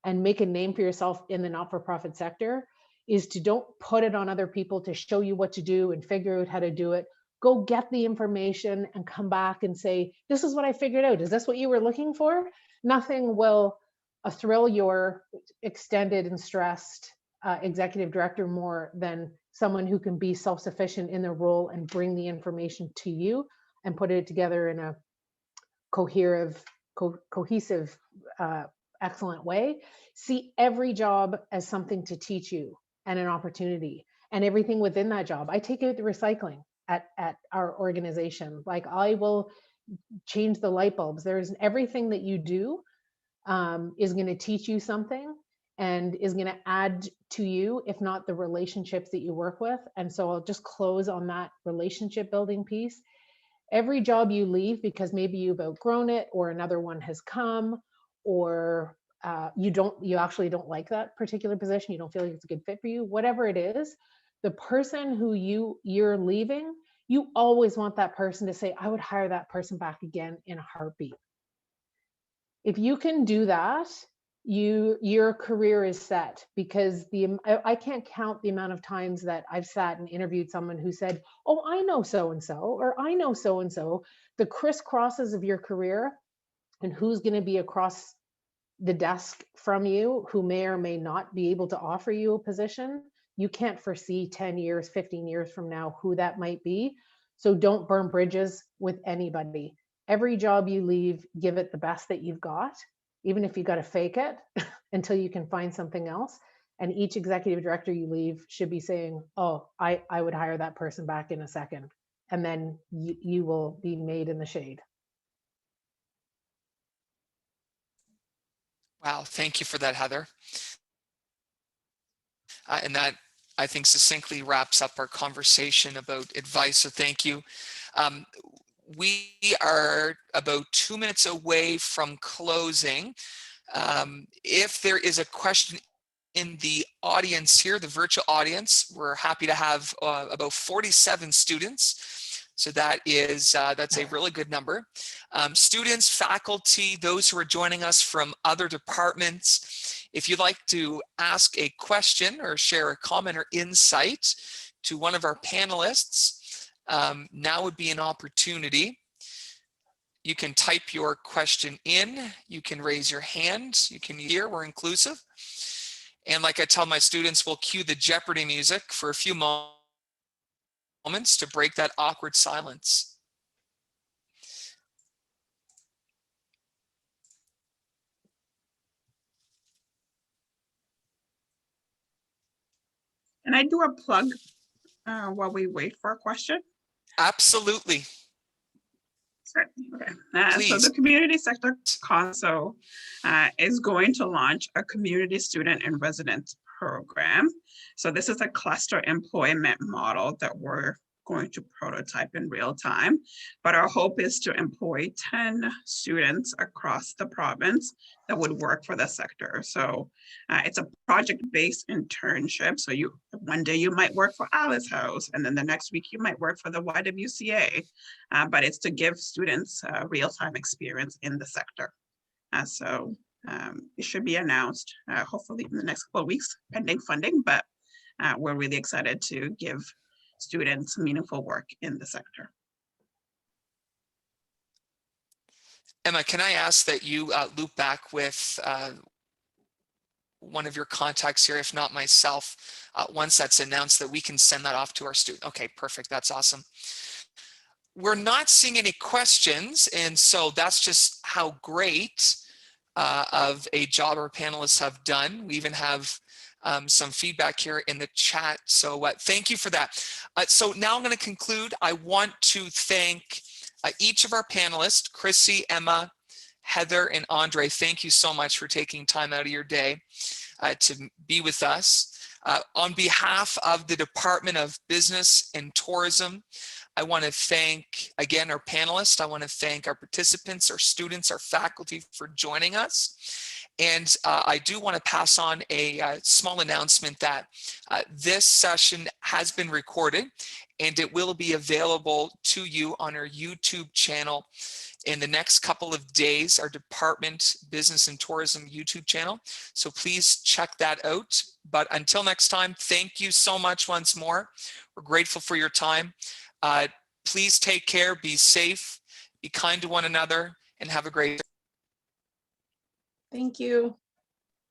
and make a name for yourself in the not-for-profit sector is to don't put it on other people to show you what to do and figure out how to do it. Go get the information and come back and say, this is what I figured out. Is this what you were looking for? Nothing will thrill your extended and stressed executive director more than someone who can be self-sufficient in their role and bring the information to you and put it together in a cohesive, excellent way. See every job as something to teach you and an opportunity, and everything within that job. I take out the recycling at our organization. Like, I will change the light bulbs. There's everything that you do is going to teach you something and is going to add to you, if not the relationships that you work with. And so I'll just close on that relationship building piece. Every job you leave because maybe you've outgrown it, or another one has come, or you actually don't like that particular position, you don't feel like it's a good fit for you, whatever it is, the person who you're leaving, you always want that person to say, I would hire that person back again in a heartbeat. If you can do that, your career is set, because I can't count the amount of times that I've sat and interviewed someone who said, oh, I know so-and-so, or I know so-and-so. The crisscrosses of your career and who's going to be across the desk from you, who may or may not be able to offer you a position, you can't foresee 10 years, 15 years from now who that might be. So don't burn bridges with anybody. Every job you leave, give it the best that you've got, even if you got to fake it until you can find something else. And each executive director you leave should be saying, oh, I would hire that person back in a second. And then you will be made in the shade. Wow, thank you for that, Heather. And that, I think, succinctly wraps up our conversation about advice, so thank you. We are about 2 minutes away from closing. If there is a question in the audience here, the virtual audience, we're happy to have about 47 students. So that's a really good number. Students, faculty, those who are joining us from other departments, if you'd like to ask a question or share a comment or insight to one of our panelists, now would be an opportunity. You can type your question in, you can raise your hand, you can hear, we're inclusive. And like I tell my students, we'll cue the Jeopardy music for a few moments to break that awkward silence. Can I do a plug while we wait for a question? Absolutely. Certainly. Okay. So Please. the Community Sector Council is going to launch a community student and resident program. So this is a cluster employment model that we're going to prototype in real time. But our hope is to employ 10 students across the province that would work for the sector. So it's a project-based internship. So one day you might work for Alice House, and then the next week you might work for the YMCA. But it's to give students real-time experience in the sector. So it should be announced hopefully in the next couple of weeks, pending funding, but we're really excited to give students meaningful work in the sector. Emma, can I ask that you loop back with one of your contacts here, if not myself, once that's announced, that we can send that off to our student. Okay, perfect. That's awesome. We're not seeing any questions, and so that's just how great of a job our panelists have done. We even have some feedback here in the chat, so thank you for that. So now I'm going to conclude. I want to thank each of our panelists, Krissy, Emma, Heather, and Andre. Thank you so much for taking time out of your day to be with us. On behalf of the Department of Business and Tourism, I want to thank, again, our panelists. I want to thank our participants, our students, our faculty for joining us. And I do want to pass on a small announcement that this session has been recorded and it will be available to you on our YouTube channel in the next couple of days, our Department Business and Tourism YouTube channel. So please check that out. But until next time, thank you so much once more. We're grateful for your time. Please take care, be safe, be kind to one another, and have a great day. Thank you.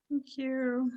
Thank you.